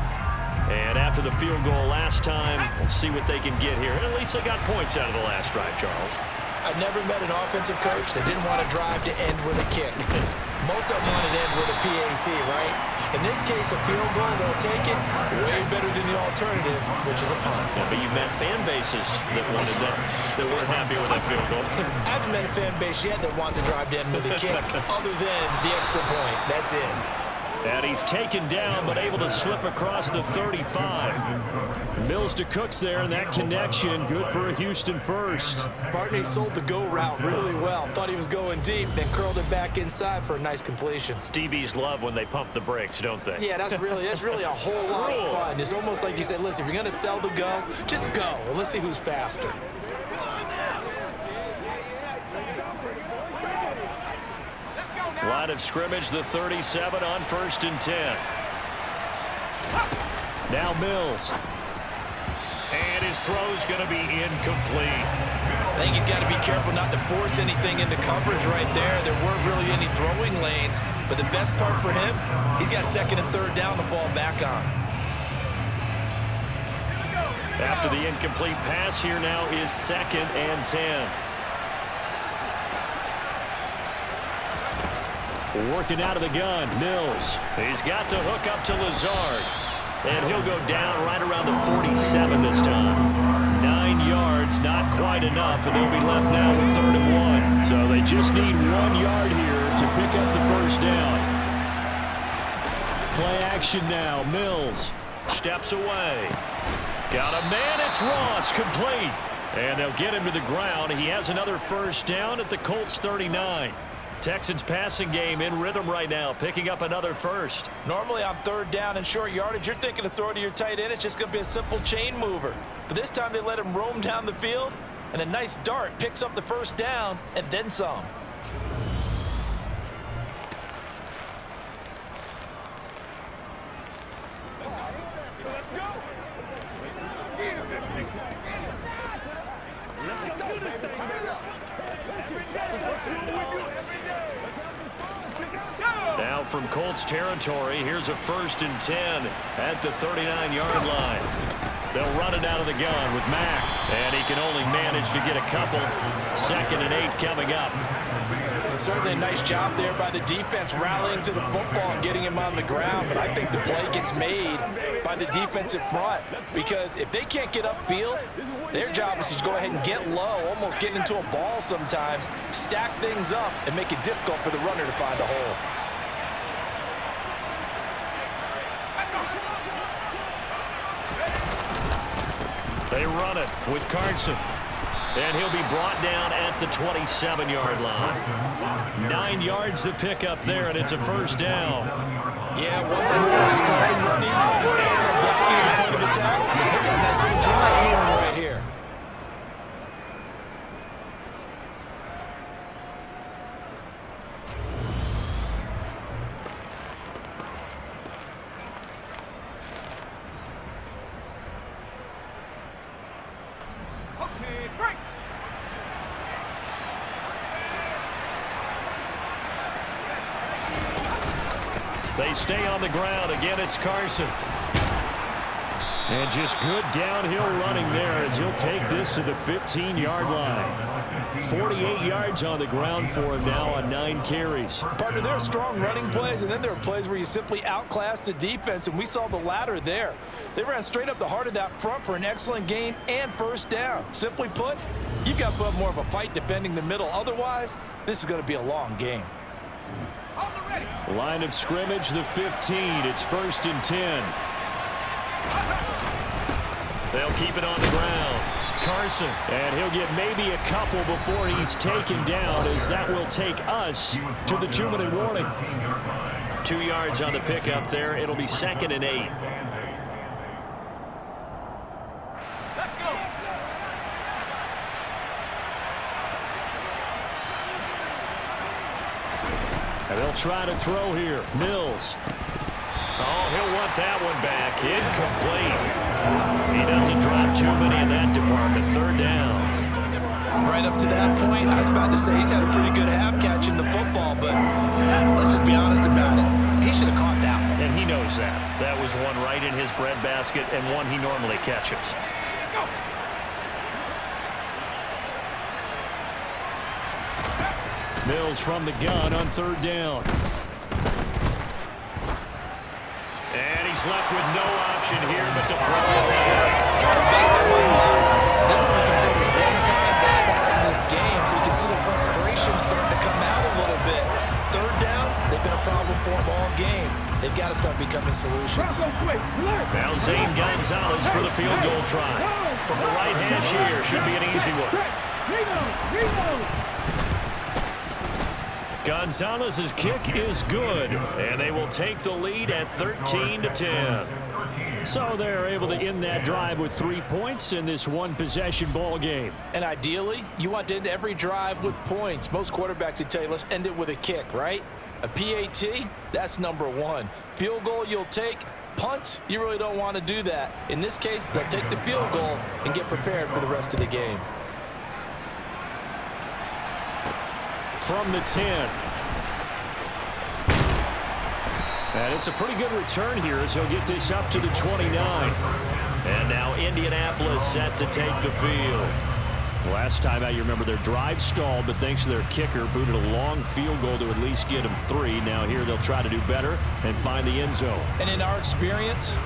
Speaker 2: And after the field goal last time, we'll see what they can get here. At least they got points out of the last drive, Charles.
Speaker 4: I've never met an offensive coach that didn't want to drive to end with a kick. Most of them want to end with a PAT, right? In this case, a field goal, they'll take it way better than the alternative, which is a punt.
Speaker 2: Yeah, but you've met fan bases that wanted that weren't happy with that field goal.
Speaker 4: I haven't met a fan base yet that wants to drive to end with a kick other than the extra point. That's it.
Speaker 2: And he's taken down, but able to slip across the 35. Mills to Cooks there, and that connection good for a Houston first.
Speaker 4: Bartney sold the go route really well. Thought he was going deep, then curled it back inside for a nice completion.
Speaker 2: DBs love when they pump the brakes, don't they?
Speaker 4: Yeah, that's really a whole lot of fun. It's almost like you said, listen, if you're going to sell the go, just go. Well, let's see who's faster.
Speaker 2: Line of scrimmage, the 37 on 1st and 10. Now Mills. And his throw's going to be incomplete.
Speaker 4: I think he's got to be careful not to force anything into coverage right there. There weren't really any throwing lanes, but the best part for him, he's got 2nd and 3rd down to fall back on.
Speaker 2: After the incomplete pass, here now is 2nd and 10. Working out of the gun, Mills. He's got to hook up to Lazard. And he'll go down right around the 47 this time. 9 yards, not quite enough, and they'll be left now with 3rd and 1. So they just need 1 yard here to pick up the first down. Play action now, Mills. Steps away. Got a man, it's Ross, complete. And they'll get him to the ground. He has another first down at the Colts 39. Texans passing game in rhythm right now, picking up another first.
Speaker 3: Normally on 3rd down and short yardage, you're thinking of throwing to your tight end. It's just going to be a simple chain mover. But this time they let him roam down the field, and a nice dart picks up the first down and then some.
Speaker 2: Now from Colts territory, here's a 1st and 10 at the 39-yard line. They'll run it out of the gun with Mack, and he can only manage to get a couple. 2nd and 8 coming up.
Speaker 3: Certainly a nice job there by the defense rallying to the football and getting him on the ground, but I think the play gets made by the defensive front because if they can't get upfield, their job is to go ahead and get low, almost get into a ball sometimes, stack things up, and make it difficult for the runner to find a hole.
Speaker 2: They run it with Carson. And he'll be brought down at the 27-yard line. 9 yards to pick up there, and it's a 1st down.
Speaker 3: Yeah, once more, strong running, excellent blocking in front of attack. Look at that little drive going right here.
Speaker 2: They stay on the ground. Again, it's Carson. And just good downhill running there as he'll take this to the 15-yard line. 48 yards on the ground for him now on 9 carries.
Speaker 3: Partner, there are strong running plays, and then there are plays where you simply outclass the defense, and we saw the latter there. They ran straight up the heart of that front for an excellent gain and 1st down. Simply put, you've got to put up more of a fight defending the middle. Otherwise, this is going to be a long game.
Speaker 2: Line of scrimmage, the 15. It's 1st and 10. They'll keep it on the ground. Carson, and he'll get maybe a couple before he's taken down, as that will take us to the 2-minute warning. 2 yards on the pickup there. It'll be 2nd and 8. And they'll try to throw here. Mills. Oh, he'll want that one back. Incomplete. He doesn't drop too many in that department. 3rd down.
Speaker 4: Right up to that point, I was about to say he's had a pretty good half catching the football, but let's just be honest about it. He should have caught that one.
Speaker 2: And he knows that. That was one right in his breadbasket and one he normally catches. Mills from the gun on 3rd down. And he's left with no option here but to throw away.
Speaker 4: Based on my life, they've only converted 1 time thus far in this game, so you can see the frustration starting to come out a little bit. 3rd downs, they've been a problem for them all game. They've got to start becoming solutions.
Speaker 2: Now Zane Gonzalez for the field goal try. From the right hash here, should be an easy one. Gonzalez's kick is good, and they will take the lead at 13-10. So they're able to end that drive with 3 points in this 1-possession ball game.
Speaker 3: And ideally, you want to end every drive with points. Most quarterbacks would tell you, let's end it with a kick, right? A PAT, that's number 1. Field goal you'll take. Punts, you really don't want to do that. In this case, they'll take the field goal and get prepared for the rest of the game.
Speaker 2: From the 10. And it's a pretty good return here as he'll get this up to the 29. And now Indianapolis set to take the field. Last time out, you remember their drive stalled, but thanks to their kicker, booted a long field goal to at least get them 3. Now here they'll try to do better and find the end zone.
Speaker 3: And in our experience,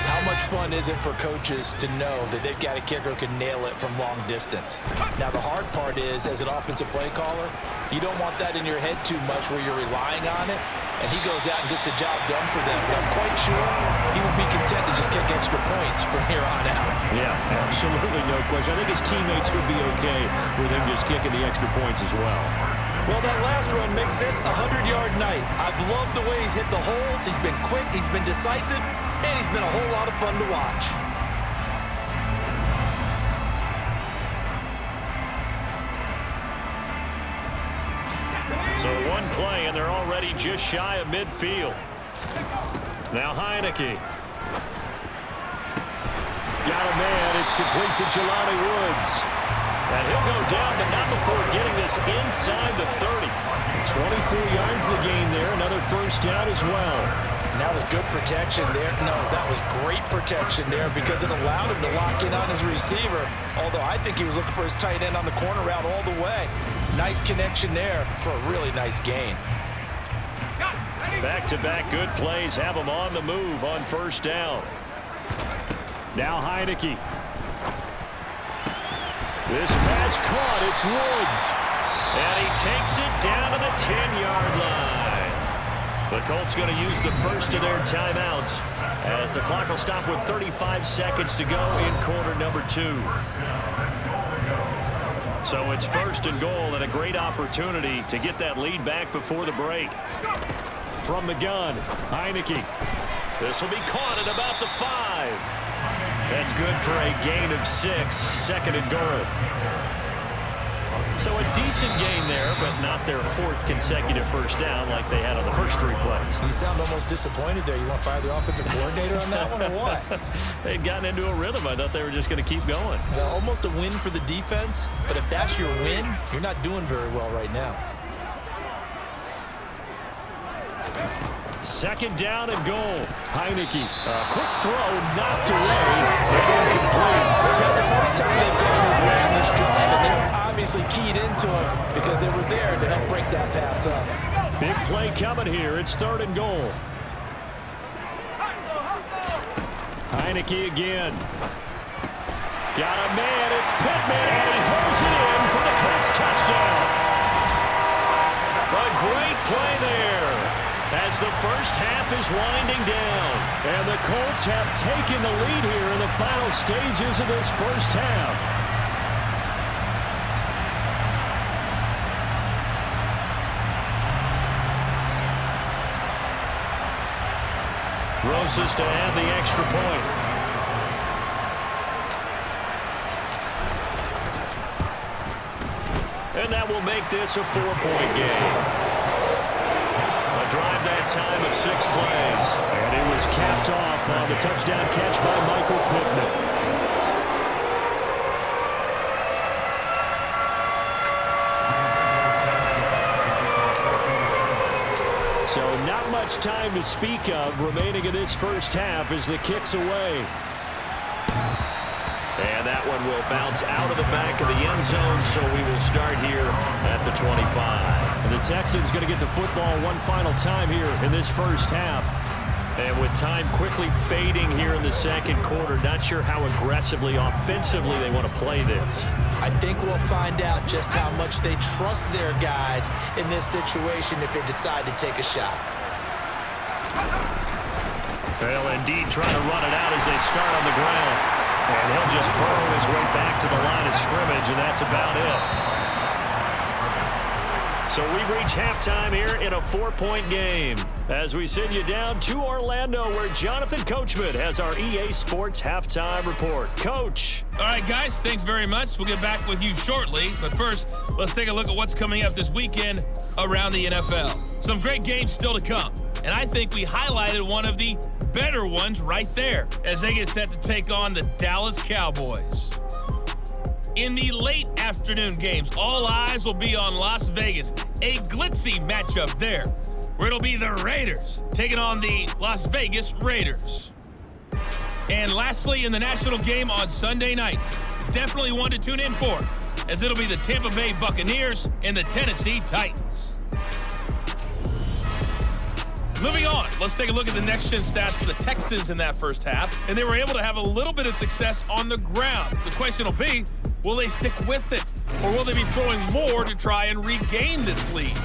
Speaker 3: how much fun is it for coaches to know that they've got a kicker who can nail it from long distance? Now, the hard part is, as an offensive play caller, you don't want that in your head too much where you're relying on it, and he goes out and gets the job done for them. But I'm quite sure he would be content to just kick extra points from here on out.
Speaker 2: Yeah, absolutely no question. I think his teammates would be okay with him just kicking the extra points as well.
Speaker 4: Well, that last run makes this a 100-yard night. I've loved the way he's hit the holes. He's been quick, he's been decisive, and he's been a whole lot of fun to watch.
Speaker 2: So one play, and they're already just shy of midfield. Now Heineke. Got a man. It's complete to Jelani Woods. And he'll go down, but not before getting this inside the 30. 24 yards the gain there. Another first down as well.
Speaker 3: And that was good protection there. No, that was great protection there because it allowed him to lock in on his receiver. Although I think he was looking for his tight end on the corner route all the way. Nice connection there for a really nice gain.
Speaker 2: Back-to-back good plays have him on the move on first down. Now Heineke. This pass caught. It's Woods. And he takes it down to the 10-yard line. The Colts going to use the first of their timeouts as the clock will stop with 35 seconds to go in quarter number 2. So it's first and goal and a great opportunity to get that lead back before the break. From the gun, Heineke. This will be caught at about the 5. That's good for a gain of 6, second and goal. So a decent gain there, but not their 4th consecutive first down like they had on the first 3 plays.
Speaker 4: You sound almost disappointed there. You want to fire the offensive coordinator on that one or what?
Speaker 2: They'd gotten into a rhythm. I thought they were just going to keep going.
Speaker 4: Well, almost a win for the defense, but if that's your win, you're not doing very well right now.
Speaker 2: Second down and goal. Heineke. Quick throw, knocked away. Incomplete.
Speaker 3: It's not the first time they've gone his way on this drive, and they're obviously keyed into him because they were there to help break that pass up.
Speaker 2: Big play coming here. It's third and goal. Heineke again. Got a man. It's Pittman, and he throws it in for the Colts touchdown. A great play there as the first half is winding down. And the Colts have taken the lead here in the final stages of this first half. Roses to add the extra point. And that will make this a 4-point game. A drive that time of 6 plays. And it was capped off on the touchdown catch by Michael Pittman. So not much time to speak of remaining in this first half as the kick's away. And that one will bounce out of the back of the end zone, so we will start here at the 25. And the Texans going to get the football one final time here in this first half. And with time quickly fading here in the second quarter, not sure how aggressively, offensively they want to play this.
Speaker 4: I think we'll find out just how much they trust their guys in this situation if they decide to take a shot.
Speaker 2: Well, indeed, trying to run it out as they start on the ground. And he'll just burrow his way back to the line of scrimmage, and that's about it. So we've reached halftime here in a 4-point game as we send you down to Orlando where Jonathan Coachman has our EA Sports halftime report. Coach.
Speaker 6: All right, guys, thanks very much. We'll get back with you shortly. But first, let's take a look at what's coming up this weekend around the NFL. Some great games still to come. And I think we highlighted one of the better ones right there as they get set to take on the Dallas Cowboys. In the late afternoon games, all eyes will be on Las Vegas. A glitzy matchup there, where it'll be the Raiders taking on the Las Vegas Raiders. And lastly, in the national game on Sunday night, definitely one to tune in for, as it'll be the Tampa Bay Buccaneers and the Tennessee Titans. Moving on, let's take a look at the next-gen stats for the Texans in that first half. And they were able to have a little bit of success on the ground. The question will be, will they stick with it? Or will they be throwing more to try and regain this lead?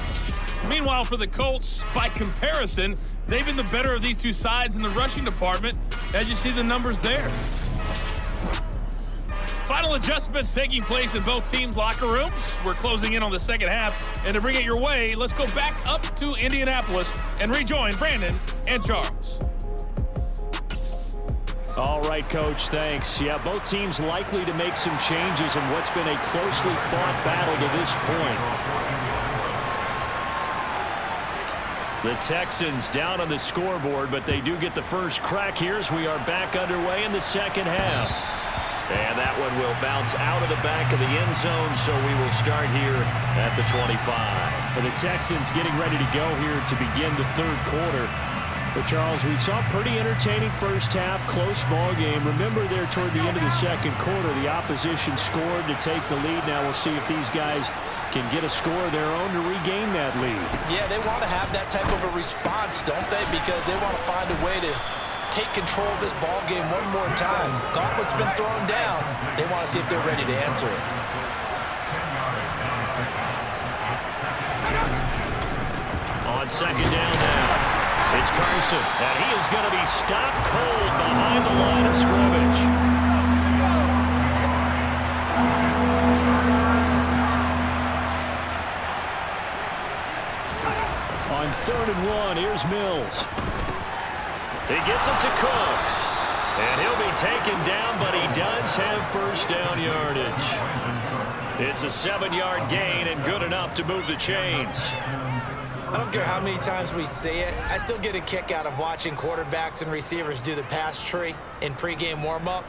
Speaker 6: Meanwhile, for the Colts, by comparison, they've been the better of these two sides in the rushing department, as you see the numbers there. Final adjustments taking place in both teams' locker rooms. We're closing in on the second half. And to bring it your way, let's go back up to Indianapolis and rejoin Brandon and Charles.
Speaker 2: All right, Coach, thanks. Yeah, both teams likely to make some changes in what's been a closely fought battle to this point. The Texans down on the scoreboard, but they do get the first crack here as we are back underway in the second half. And that one will bounce out of the back of the end zone, so we will start here at the 25.
Speaker 7: Well, the Texans getting ready to go here to begin the third quarter. But, Charles, we saw a pretty entertaining first half, close ball game. Remember there toward the end of the second quarter, the opposition scored to take the lead. Now we'll see if these guys can get a score of their own to regain that lead.
Speaker 3: Yeah, they want to have that type of a response, don't they? Because they want to find a way to take control of this ball game one more time. Gauntlet's been thrown down. They want to see if they're ready to answer it.
Speaker 2: On second down now, it's Carson, and he is going to be stopped cold behind the line of scrimmage.
Speaker 7: On 3rd and 1, here's Mills.
Speaker 2: He gets it to Cooks, and he'll be taken down, but he does have first down yardage. It's a 7-yard gain and good enough to move the chains.
Speaker 4: I don't care how many times we see it. I still get a kick out of watching quarterbacks and receivers do the pass tree in pregame warm-up.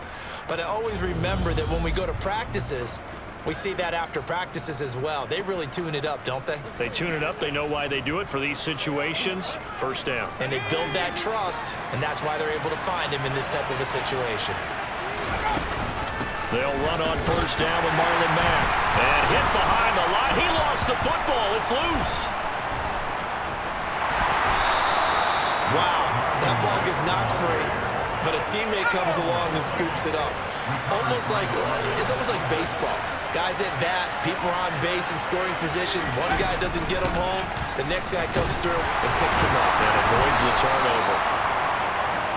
Speaker 4: But I always remember that when we go to practices, we see that after practices as well. They really tune it up, don't they?
Speaker 2: They tune it up. They know why they do it for these situations. First down.
Speaker 4: And they build that trust, and that's why they're able to find him in this type of a situation.
Speaker 2: They'll run on first down with Marlon Mack. And hit behind the line. He lost the football. It's loose.
Speaker 4: Wow, that ball gets knocked free, but a teammate comes along and scoops it up. It's almost like baseball. Guys at bat, people are on base in scoring position. One guy doesn't get him home. The next guy comes through and picks him up.
Speaker 2: And avoids the turnover.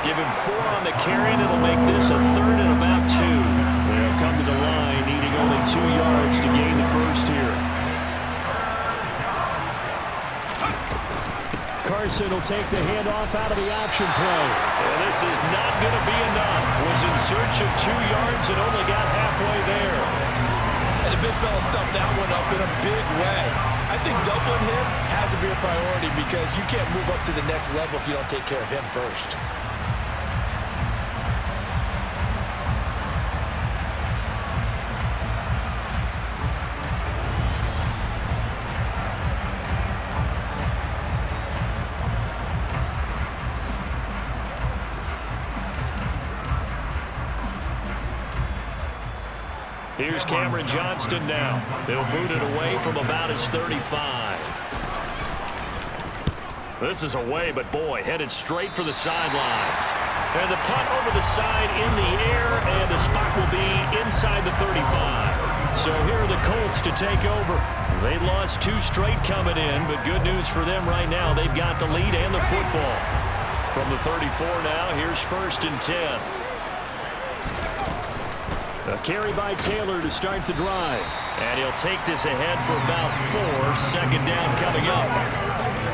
Speaker 2: Give him 4 on the carry, and it'll make this a 3rd and about 2. They'll come to the line, needing only 2 yards to gain the first here.
Speaker 7: Carson will take the handoff out of the option play.
Speaker 2: And this is not going to be enough. Was in search of 2 yards and only got halfway there.
Speaker 4: And the big fella stuffed that one up in a big way. I think doubling him has to be a priority because you can't move up to the next level if you don't take care of him first.
Speaker 2: Here's Cameron Johnston now. They'll boot it away from about his 35. This is away, but boy, headed straight for the sidelines. And the punt over the side in the air, and the spot will be inside the 35. So here are the Colts to take over. They lost 2 straight coming in, but good news for them right now. They've got the lead and the football. From the 34 now, here's 1st and 10.
Speaker 7: A carry by Taylor to start the drive.
Speaker 2: And he'll take this ahead for about 4. Second down coming up.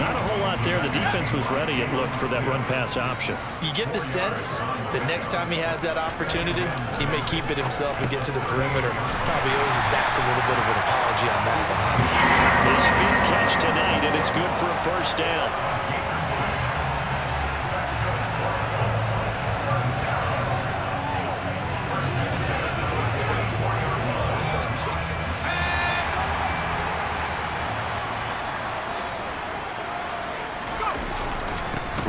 Speaker 2: Not a whole lot there. The defense was ready, it looked, for that run-pass option.
Speaker 4: You get the sense that next time he has that opportunity, he may keep it himself and get to the perimeter. Probably owes his back a little bit of an apology on that one.
Speaker 2: His 5th catch tonight, and it's good for a first down.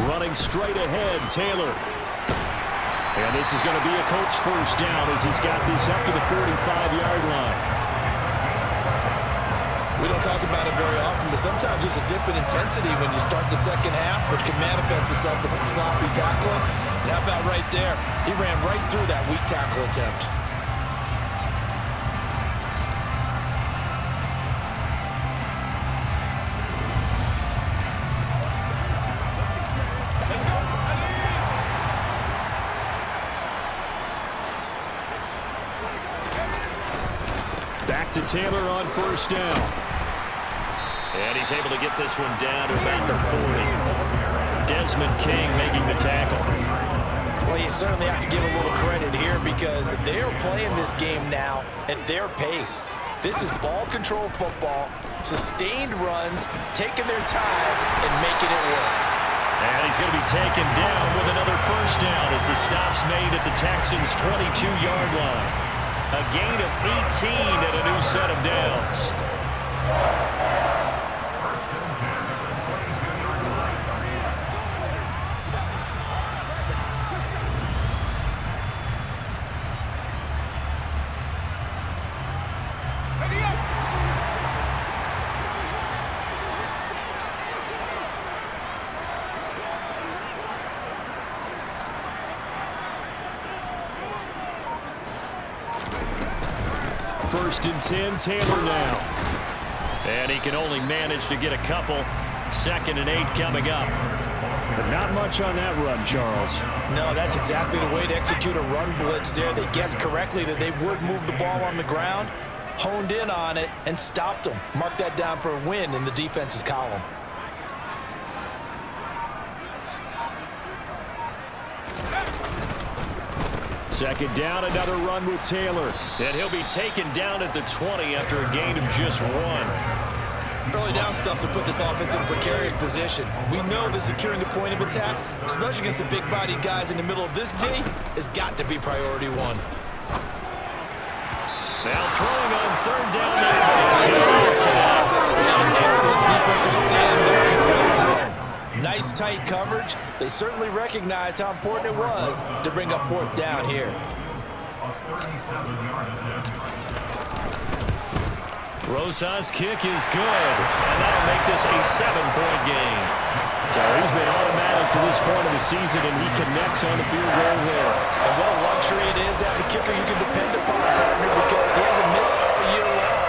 Speaker 7: Running straight ahead, Taylor. And this is going to be a Colts first down as he's got this up to the 45-yard line.
Speaker 4: We don't talk about it very often, but sometimes there's a dip in intensity when you start the second half, which can manifest itself in some sloppy tackling. And how about right there? He ran right through that weak tackle attempt.
Speaker 7: Back to Taylor on first down.
Speaker 2: And he's able to get this one down to about the 40. Desmond King making the tackle.
Speaker 3: Well, you certainly have to give a little credit here because they're playing this game now at their pace. This is ball control football, sustained runs, taking their time and making it work.
Speaker 2: And he's going to be taken down with another first down as the stop's made at the Texans' 22-yard line. A gain of 18 and a new set of downs.
Speaker 7: First and 10, Taylor now.
Speaker 2: And he can only manage to get a couple. 2nd and 8 coming up.
Speaker 7: But not much on that run, Charles.
Speaker 3: No, that's exactly the way to execute a run blitz there. They guessed correctly that they would move the ball on the ground, honed in on it, and stopped them. Mark that down for a win in the defense's column.
Speaker 7: Second down, another run with Taylor.
Speaker 2: And he'll be taken down at the 20 after a gain of just 1.
Speaker 4: Early down stuff to put this offense in a precarious position. We know that securing the point of attack, especially against the big-bodied guys in the middle of this D, has got to be priority 1.
Speaker 2: Now throwing on 3rd down.
Speaker 3: Excellent defensive stand there in red zone. Nice tight coverage. They certainly recognized how important it was to bring up 4th down here.
Speaker 2: Rosas' kick is good, and that'll make this a 7-point game.
Speaker 7: So he's been automatic to this point of the season, and he connects on the field goal there.
Speaker 3: And what a luxury it is to have a kicker you can depend upon, partner, because he hasn't missed all year long.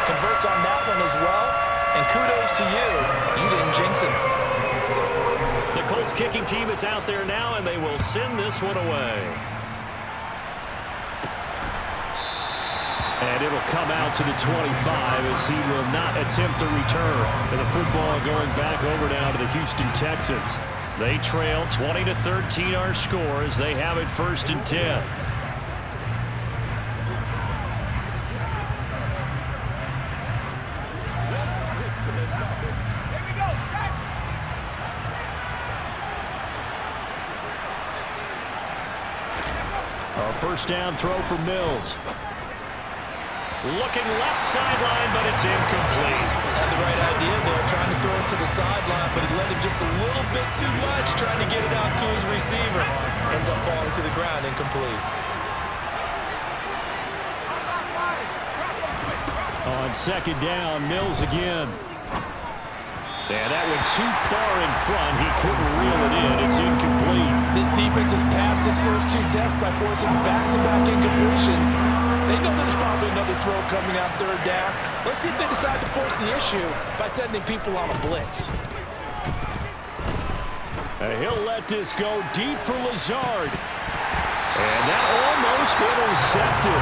Speaker 3: Converts on that one as well, and kudos to you. You didn't jinx him.
Speaker 2: The Colts kicking team is out there now, and they will send this one away.
Speaker 7: And it'll come out to the 25 as he will not attempt to return. And the football going back over now to the Houston Texans.
Speaker 2: They trail 20-13 our score as they have it 1st and 10.
Speaker 7: A first down throw for Mills.
Speaker 2: Looking left sideline, but it's incomplete.
Speaker 4: Had the right idea there, trying to throw it to the sideline, but he let him just a little bit too much, trying to get it out to his receiver. Ends up falling to the ground, incomplete.
Speaker 7: On 2nd down, Mills again. And that went too far in front. He couldn't reel it in. It's incomplete.
Speaker 3: This defense has passed its first 2 tests by forcing back-to-back incompletions. They know there's probably another throw coming on 3rd down. Let's see if they decide to force the issue by sending people on a blitz.
Speaker 7: And he'll let this go deep for Lazard. And that almost intercepted.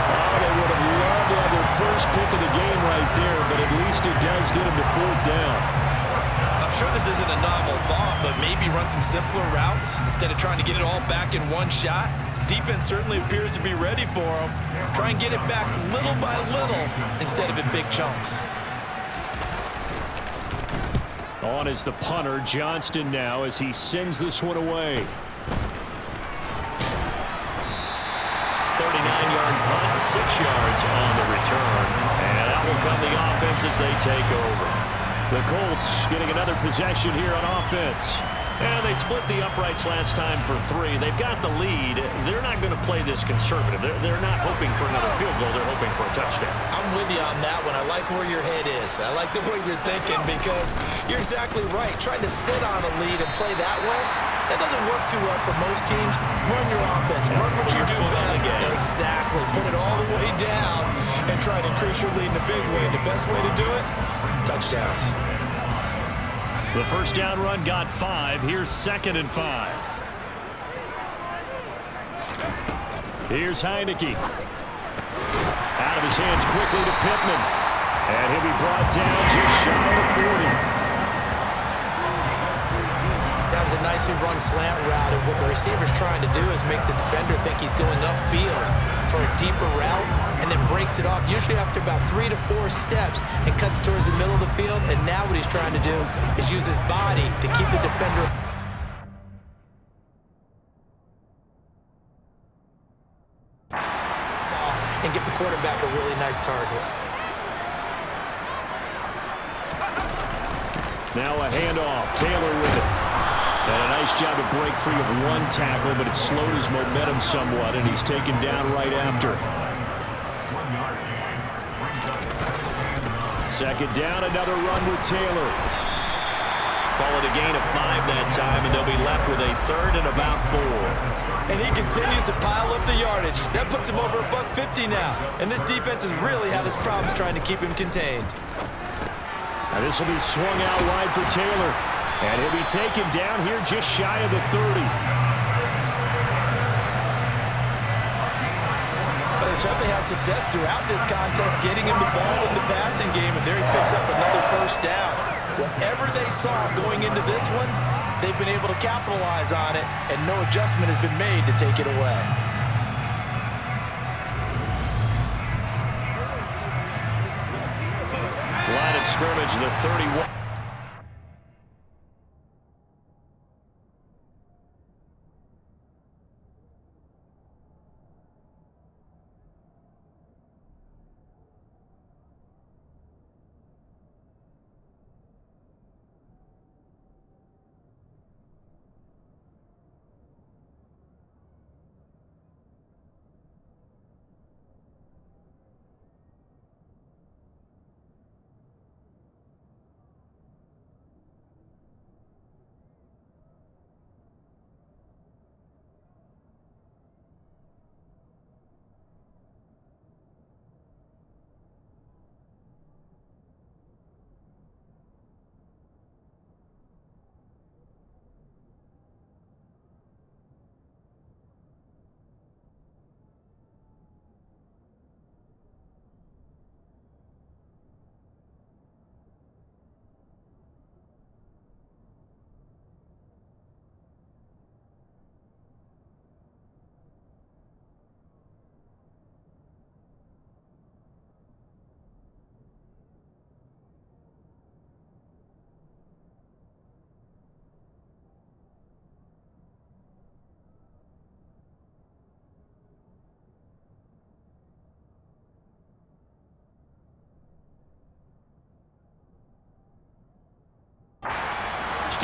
Speaker 7: Oh, they would have loved to have their first pick of the game right there, but at least it does get them to 4th down.
Speaker 4: I'm sure this isn't a novel thought, but maybe run some simpler routes instead of trying to get it all back in one shot. Defense certainly appears to be ready for him. Try and get it back little by little instead of in big chunks.
Speaker 7: On is the punter, Johnston now, as he sends this one away.
Speaker 2: 39-yard punt, 6 yards on the return. And out will come the offense as they take over.
Speaker 7: The Colts getting another possession here on offense.
Speaker 2: And they split the uprights last time for 3. They've got the lead. They're not going to play this conservative. They're not hoping for another field goal. They're hoping for a touchdown.
Speaker 4: I'm with you on that one. I like where your head is. I like the way you're thinking because you're exactly right. Trying to sit on a lead and play that way, that doesn't work too well for most teams. Run your offense. Run what you do best. Exactly. Put it all the way down and try to increase your lead in a big way. And the best way to do it, touchdowns.
Speaker 2: The first down run got 5. Here's 2nd and 5.
Speaker 7: Here's Heineke. Out of his hands quickly to Pittman. And he'll be brought down just shy of 40.
Speaker 4: That was a nicely run slant route, and what the receiver's trying to do is make the defender think he's going upfield for a deeper route, and then breaks it off, usually after about 3 to 4 steps, and cuts towards the middle of the field. And now what he's trying to do is use his body to keep the defender. quarterback a really nice target.
Speaker 7: Now a handoff. Taylor with it. And a nice job to break free of one tackle, but it slowed his momentum somewhat, and he's taken down right after. Second down, another run with Taylor.
Speaker 2: Call it a gain of 5 that time, and they'll be left with a 3rd and about 4.
Speaker 3: And he continues to pile up the yardage. That puts him over $150 now. And this defense has really had its problems trying to keep him contained.
Speaker 7: Now this will be swung out wide for Taylor. And he'll be taken down here just shy of the 30.
Speaker 3: But they certainly had success throughout this contest getting him the ball in the passing game, and there he picks up another first down. Whatever they saw going into this one, they've been able to capitalize on it, and no adjustment has been made to take it away.
Speaker 2: Line of scrimmage, the 31.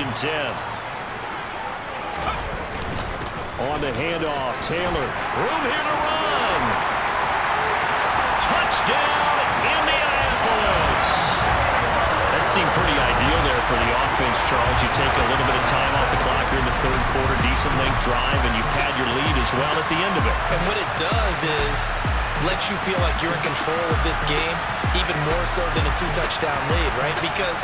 Speaker 7: And 10. On the handoff, Taylor. Room here to run. Touchdown, Indianapolis.
Speaker 2: That seemed pretty ideal there for the offense, Charles. You take a little bit of time off the clock here in the 3rd quarter, decent length drive, and you pad your lead as well at the end of it.
Speaker 3: And what it does is lets you feel like you're in control of this game, even more so than a 2-touchdown lead, right? Because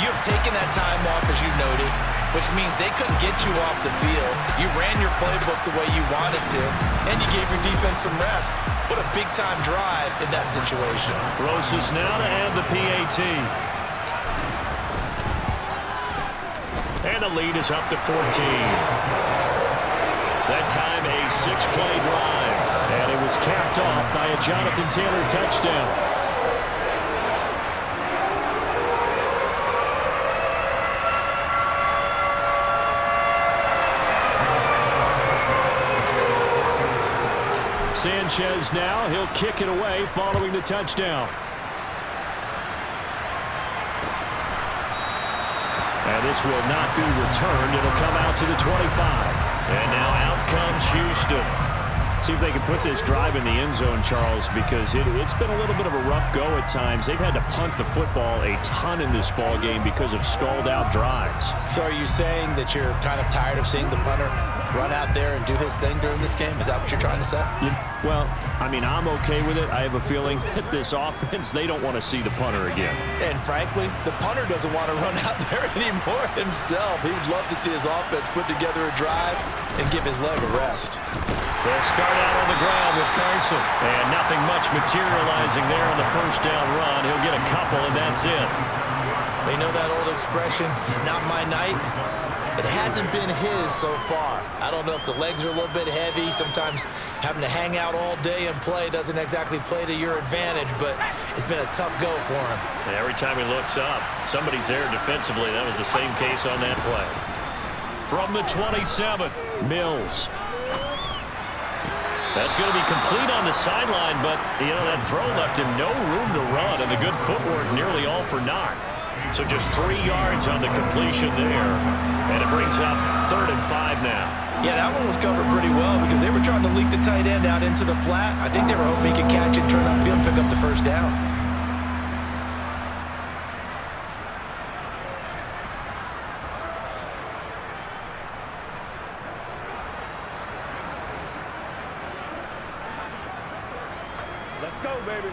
Speaker 3: you have taken that time off, as you noted, which means they couldn't get you off the field. You ran your playbook the way you wanted to, and you gave your defense some rest. What a big-time drive in that situation.
Speaker 2: Roses now to add the PAT.
Speaker 7: And the lead is up to 14. That time a 6-play drive. And it was capped off by a Jonathan Taylor touchdown. Sanchez now, he'll kick it away following the touchdown. And this will not be returned. It'll come out to the 25.
Speaker 2: And now out comes Houston.
Speaker 7: See if they can put this drive in the end zone, Charles, because it's been a little bit of a rough go at times. They've had to punt the football a ton in this ball game because of stalled out drives.
Speaker 3: So are you saying that you're kind of tired of seeing the punter run out there and do his thing during this game? Is that what you're trying to say?
Speaker 7: Well, I mean, I'm okay with it. I have a feeling that this offense, they don't want to see the punter again.
Speaker 3: And frankly, the punter doesn't want to run out there anymore himself. He would love to see his offense put together a drive and give his leg a rest.
Speaker 2: They'll start out on the ground with Carson.
Speaker 7: And nothing much materializing there on the first down run. He'll get a couple, and that's it.
Speaker 3: You know that old expression, it's not my night? It hasn't been his so far. I don't know if the legs are a little bit heavy. Sometimes having to hang out all day and play doesn't exactly play to your advantage, but it's been a tough go for him.
Speaker 2: And every time he looks up, somebody's there defensively. That was the same case on that play.
Speaker 7: From the 27, Mills.
Speaker 2: That's going to be complete on the sideline, but, that throw left him no room to run, and the good footwork nearly all for naught. So just 3 yards on the completion there, and it brings up 3rd and 5 now.
Speaker 3: Yeah, that one was covered pretty well because they were trying to leak the tight end out into the flat. I think they were hoping he could catch it, turn upfield, and pick up the first down.
Speaker 5: Let's go, baby.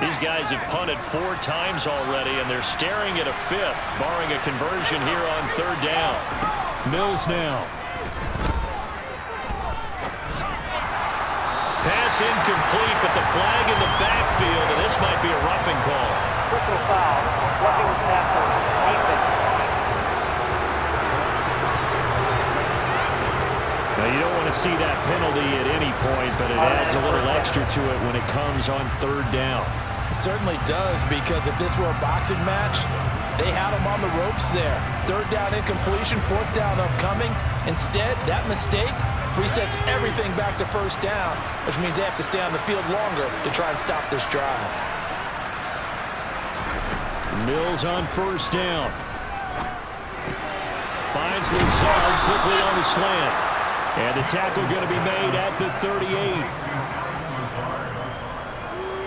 Speaker 2: These guys have punted 4 times already, and they're staring at a 5th, barring a conversion here on 3rd down.
Speaker 7: Mills now.
Speaker 2: Pass incomplete, but the flag in the backfield, and this might be a roughing call.
Speaker 5: Personal foul. Roughing the tackle.
Speaker 7: Now, you don't want to see that penalty at any point, but it adds a little extra to it when it comes on 3rd down.
Speaker 3: It certainly does, because if this were a boxing match, they had him on the ropes there. 3rd down incompletion, 4th down upcoming. Instead, that mistake resets everything back to 1st down, which means they have to stay on the field longer to try and stop this drive.
Speaker 7: Mills on 1st down. Finds Lazard quickly on the slant. And the tackle going to be made at the 38.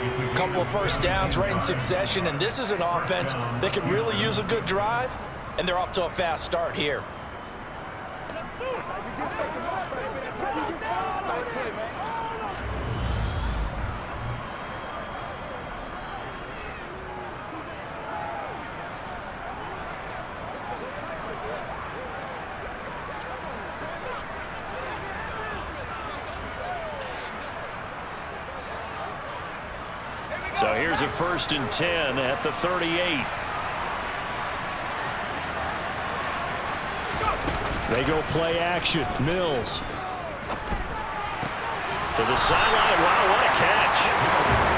Speaker 3: A couple of 1st downs right in succession, and this is an offense that could really use a good drive, and they're off to a fast start here.
Speaker 2: So here's a 1st and 10 at the 38.
Speaker 7: They go play action. Mills.
Speaker 2: To the sideline. Wow, what a catch.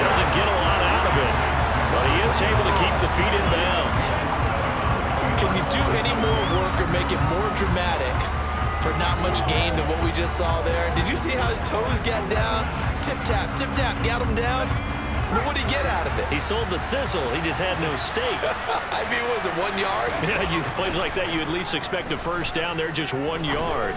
Speaker 2: Doesn't get a lot out of it, but he is able to keep the feet in bounds.
Speaker 3: Can you do any more work or make it more dramatic for not much gain than what we just saw there? Did you see how his toes got down? Tip-tap, got him down. But what did he get out of it?
Speaker 2: He sold the sizzle. He just had no steak.
Speaker 3: I mean, was it 1 yard?
Speaker 2: Yeah, plays like that, you at least expect a 1st down. They're just 1 yard.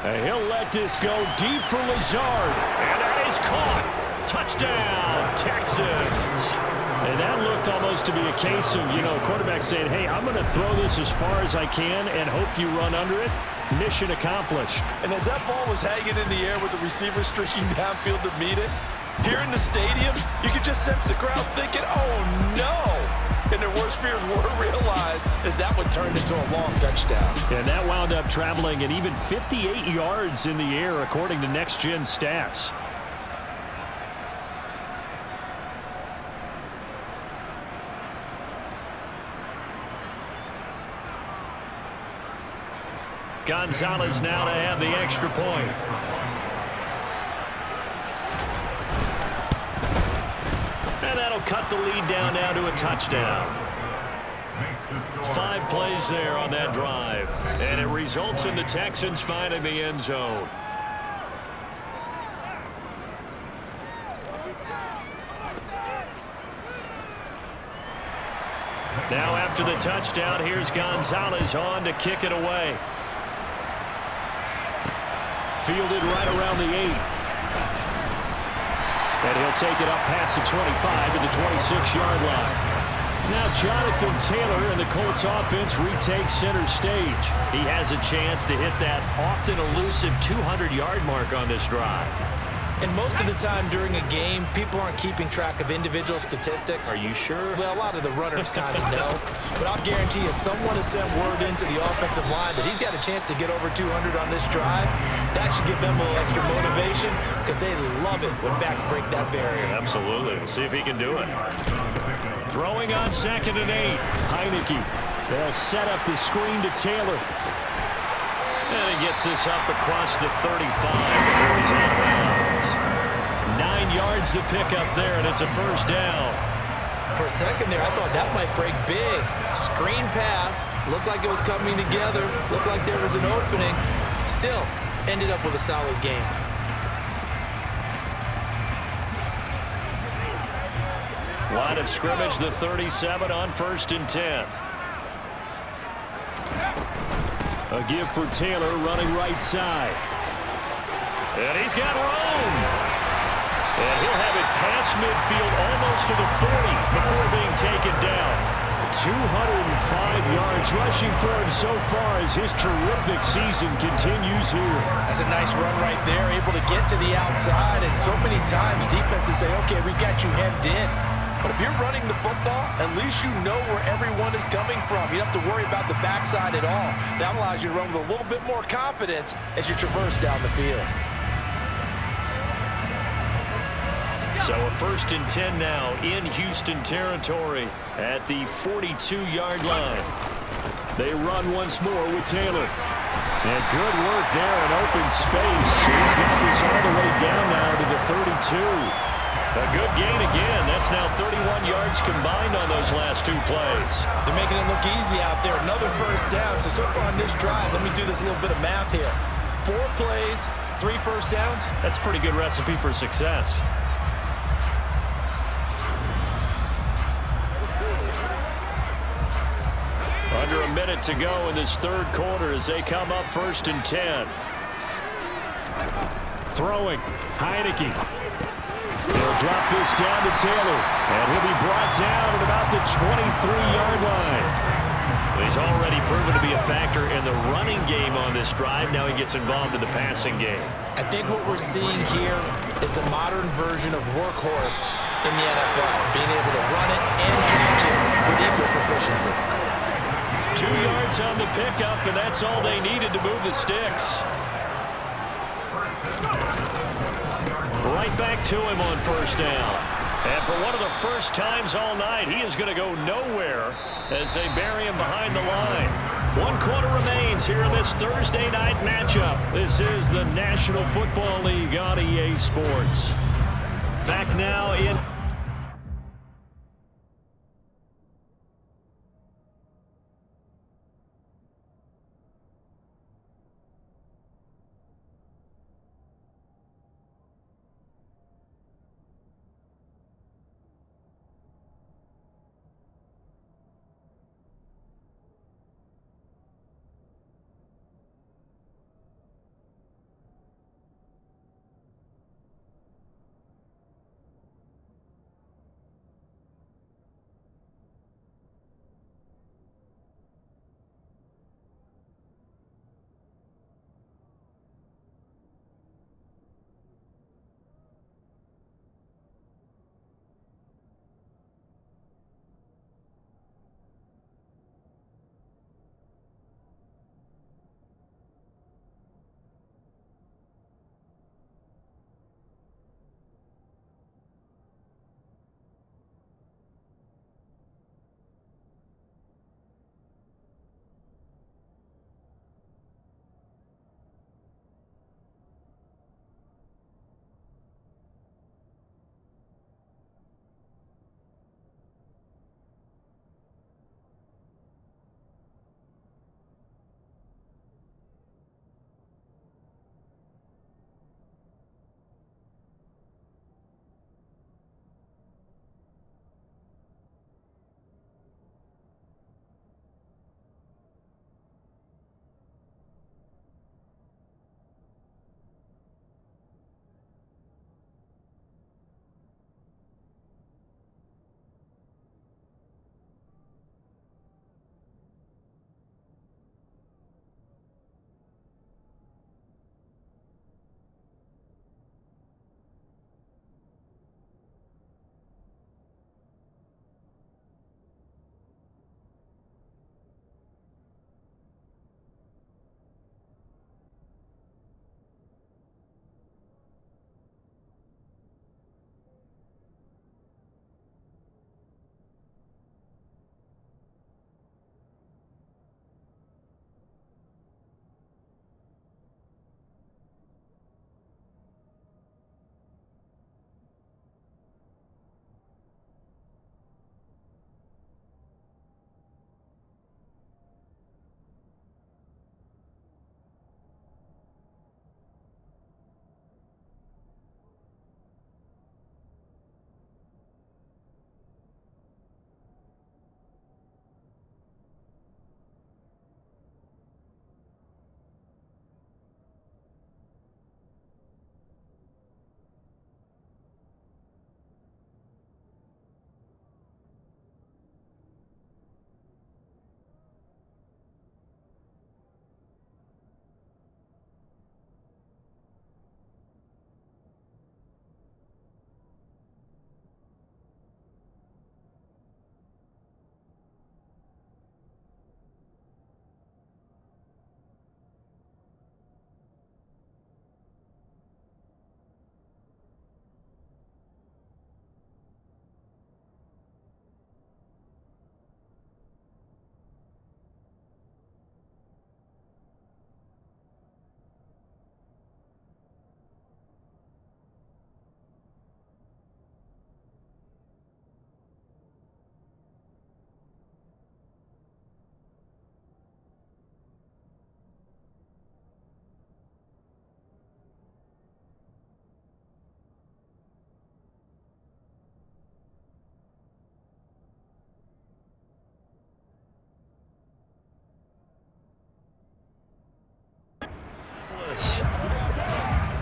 Speaker 7: And he'll let this go deep for Lazard.
Speaker 2: And that is caught. Touchdown, Texans.
Speaker 7: And that looked almost to be a case of, quarterback saying, hey, I'm going to throw this as far as I can and hope you run under it. Mission accomplished.
Speaker 3: And as that ball was hanging in the air with the receiver streaking downfield to meet it, here in the stadium, you could just sense the crowd thinking, oh, no. And their worst fears were realized as that one turned into a long touchdown.
Speaker 7: And that wound up traveling at even 58 yards in the air, according to Next Gen Stats.
Speaker 2: Gonzalez now to have the extra point. And that'll cut the lead down now to a touchdown. 5 plays there on that drive. And it results in the Texans finding the end zone. Now after the touchdown, here's Gonzalez on to kick it away.
Speaker 7: Fielded right around the 8. And he'll take it up past the 25 to the 26-yard line. Now Jonathan Taylor and the Colts offense retakes center stage.
Speaker 2: He has a chance to hit that often elusive 200-yard mark on this drive.
Speaker 3: And most of the time during a game, people aren't keeping track of individual statistics.
Speaker 2: Are you sure?
Speaker 3: Well, a lot of the runners kind of know. But I'll guarantee you someone has sent word into the offensive line that he's got a chance to get over 200 on this drive. That should give them a little extra motivation because they love it when backs break that barrier.
Speaker 2: Absolutely. Let's see if he can do it. Throwing on 2nd and 8.
Speaker 7: Heineke. They'll set up the screen to Taylor.
Speaker 2: And he gets this up across the 35 before he's out of bounds. 9 yards to pick up there, and it's a 1st down.
Speaker 3: For a second there, I thought that might break big. Screen pass. Looked like it was coming together. Looked like there was an opening. Still,
Speaker 4: ended up with a solid game.
Speaker 2: Line of scrimmage, the 37 on 1st and 10.
Speaker 7: A give for Taylor running right side.
Speaker 2: And he's got room. And he'll have it past midfield almost to the 40 before being taken down.
Speaker 7: 205 yards rushing for him so far as his terrific season continues here.
Speaker 3: That's a nice run right there, able to get to the outside, and so many times defenses say, okay, we got you hemmed in. But if you're running the football, at least you know where everyone is coming from. You don't have to worry about the backside at all. That allows you to run with a little bit more confidence as you traverse down the field.
Speaker 2: So a 1st and 10 now in Houston territory at the 42-yard line.
Speaker 7: They run once more with Taylor. And good work there in open space. He's got this all the way down now to the 32.
Speaker 2: A good gain again. That's now 31 yards combined on those last 2 plays.
Speaker 3: They're making it look easy out there. Another 1st down. So far on this drive, let me do this little bit of math here. 4 plays, 3 1st downs.
Speaker 2: That's a pretty good recipe for success. Under a minute to go in this 3rd quarter as they come up 1st and 10.
Speaker 7: Throwing. Heineke. He'll drop this down to Taylor. And he'll be brought down at about the 23-yard line.
Speaker 2: He's already proven to be a factor in the running game on this drive. Now he gets involved in the passing game.
Speaker 4: I think what we're seeing here is the modern version of workhorse in the NFL, being able to run it and catch it with equal proficiency.
Speaker 2: 2 yards on the pickup, and that's all they needed to move the sticks. Right back to him on 1st down. And for one of the first times all night, he is going to go nowhere as they bury him behind the line. 1 quarter remains here in this Thursday night matchup. This is the National Football League on EA Sports. Back now in...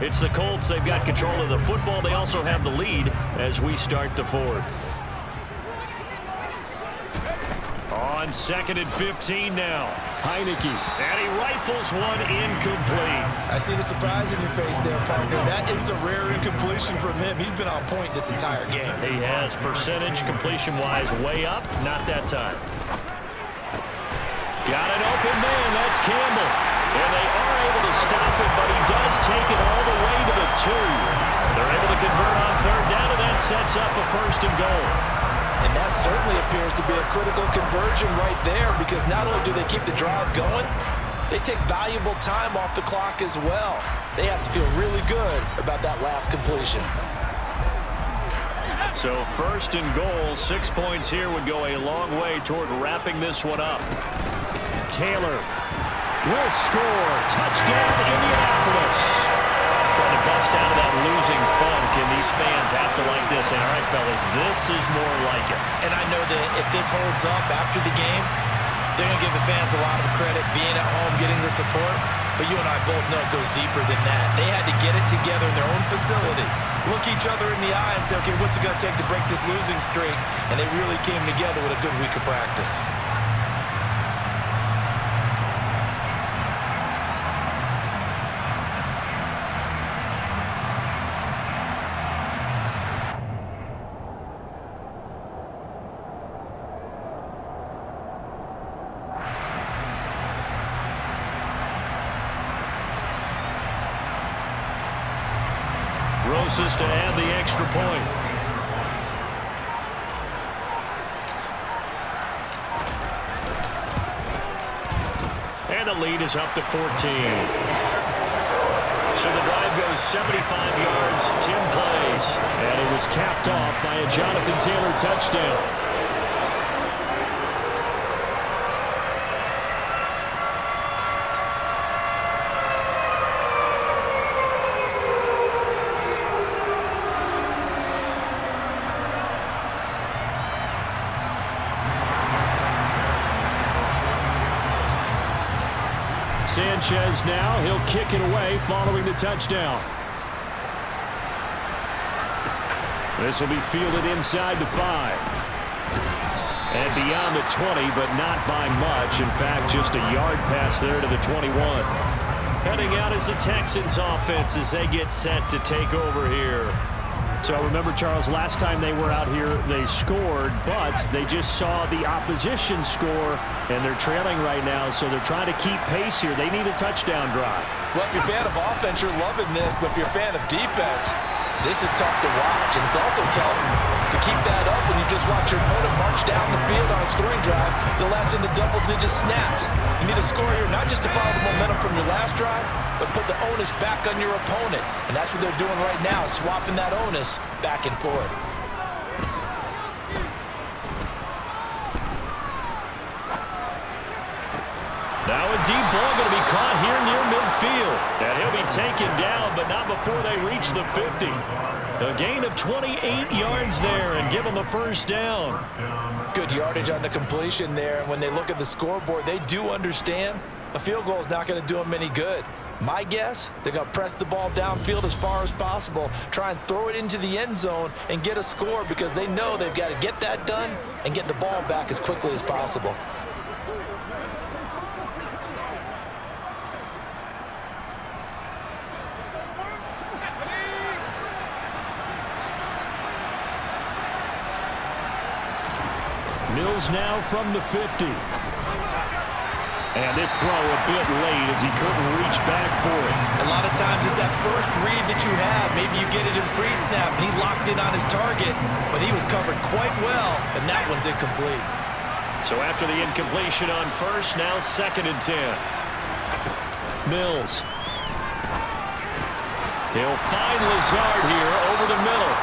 Speaker 2: It's the Colts. They've got control of the football. They also have the lead as we start the fourth. On 2nd and 15 now. Heineke. And he rifles one incomplete.
Speaker 4: I see the surprise in your face there, partner. That is a rare incompletion from him. He's been on point this entire game.
Speaker 2: He has percentage completion-wise way up. Not that time. Got an open man. That's Campbell. And they are able to stop it, but he does take it all the way to the 2. They're able to convert on 3rd down, and that sets up a 1st and goal.
Speaker 3: And that certainly appears to be a critical conversion right there, because not only do they keep the drive going, they take valuable time off the clock as well. They have to feel really good about that last completion.
Speaker 2: So 1st and goal, 6 points here would go a long way toward wrapping this one up. Taylor will score. Touchdown, Indianapolis. Trying to bust out of that losing funk, and these fans have to like this. And all right, fellas, this is more like it.
Speaker 4: And I know that if this holds up after the game, they're going to give the fans a lot of credit being at home, getting the support. But you and I both know it goes deeper than that. They had to get it together in their own facility, look each other in the eye and say, okay, what's it going to take to break this losing streak? And they really came together with a good week of practice.
Speaker 2: To add the extra point. And the lead is up to 14. So the drive goes 75 yards, 10 plays.
Speaker 7: And it was capped off by a Jonathan Taylor touchdown. Sanchez now, he'll kick it away following the touchdown. This will be fielded inside the 5. And beyond the 20, but not by much. In fact, just a yard pass there to the 21.
Speaker 2: Heading out is the Texans offense as they get set to take over here.
Speaker 7: So remember, Charles, last time they were out here, they scored, but they just saw the opposition score, and they're trailing right now, so they're trying to keep pace here. They need a touchdown drive.
Speaker 3: Well, if you're a fan of offense, you're loving this, but if you're a fan of defense, this is tough to watch, and it's also tough to keep that up when you just watch your opponent march down the field on a scoring drive that lasts into double-digit snaps. You need a score here not just to follow the momentum from your last drive, but put the onus back on your opponent. And that's what they're doing right now, swapping that onus back and forth.
Speaker 2: Now a deep ball going to be caught here near midfield. And he'll be taken down, but not before they reach the 50. A gain of 28 yards there and give them a 1st down.
Speaker 3: Good yardage on the completion there. And when they look at the scoreboard, they do understand a field goal is not going to do them any good. My guess, they're going to press the ball downfield as far as possible, try and throw it into the end zone and get a score because they know they've got to get that done and get the ball back as quickly as possible.
Speaker 7: Mills now from the 50. And this throw a bit late as he couldn't reach back for it.
Speaker 4: A lot of times it's that first read that you have. Maybe you get it in pre-snap, and he locked in on his target, but he was covered quite well, and that one's incomplete.
Speaker 2: So after the incompletion on 1st, now 2nd and 10.
Speaker 7: Mills.
Speaker 2: He'll find Lazard here over the middle.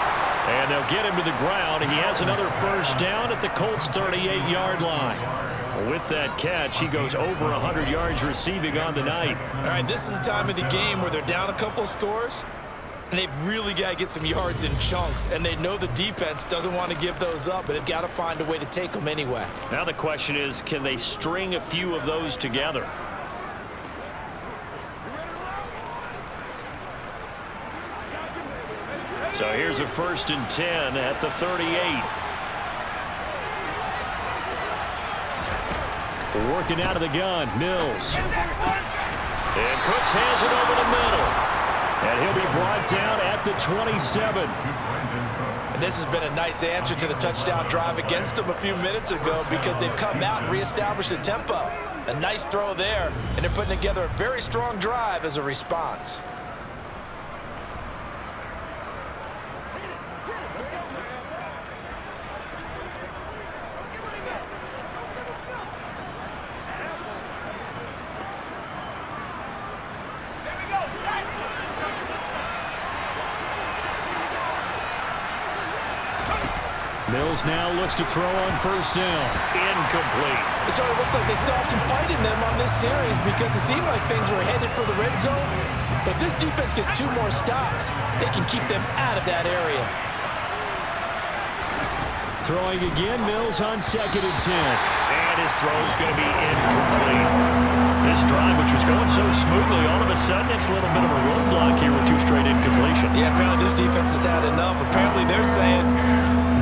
Speaker 2: And they'll get him to the ground. He has another 1st down at the Colts' 38-yard line. With that catch, he goes over 100 yards receiving on the night.
Speaker 4: All right, this is the time of the game where they're down a couple of scores, and they've really got to get some yards in chunks, and they know the defense doesn't want to give those up, but they've got to find a way to take them anyway.
Speaker 2: Now the question is, can they string a few of those together? So here's a 1st and 10 at the 38.
Speaker 7: Working out of the gun, Mills.
Speaker 2: And Cooks has it over the middle.
Speaker 7: And he'll be brought down at the 27.
Speaker 3: And this has been a nice answer to the touchdown drive against them a few minutes ago because they've come out and reestablished the tempo. A nice throw there, and they're putting together a very strong drive as a response.
Speaker 7: Mills now looks to throw on 1st down.
Speaker 2: Incomplete.
Speaker 3: It sort of looks like they still have some fight in them on this series because it seemed like things were headed for the red zone. But if this defense gets 2 more stops, they can keep them out of that area.
Speaker 7: Throwing again, Mills on 2nd and 10.
Speaker 2: And his throw's going to be incomplete. This drive, which was going so smoothly, all of a sudden it's a little bit of a roadblock here with 2 straight incompletions.
Speaker 3: Yeah, apparently this defense has had enough. Apparently they're saying,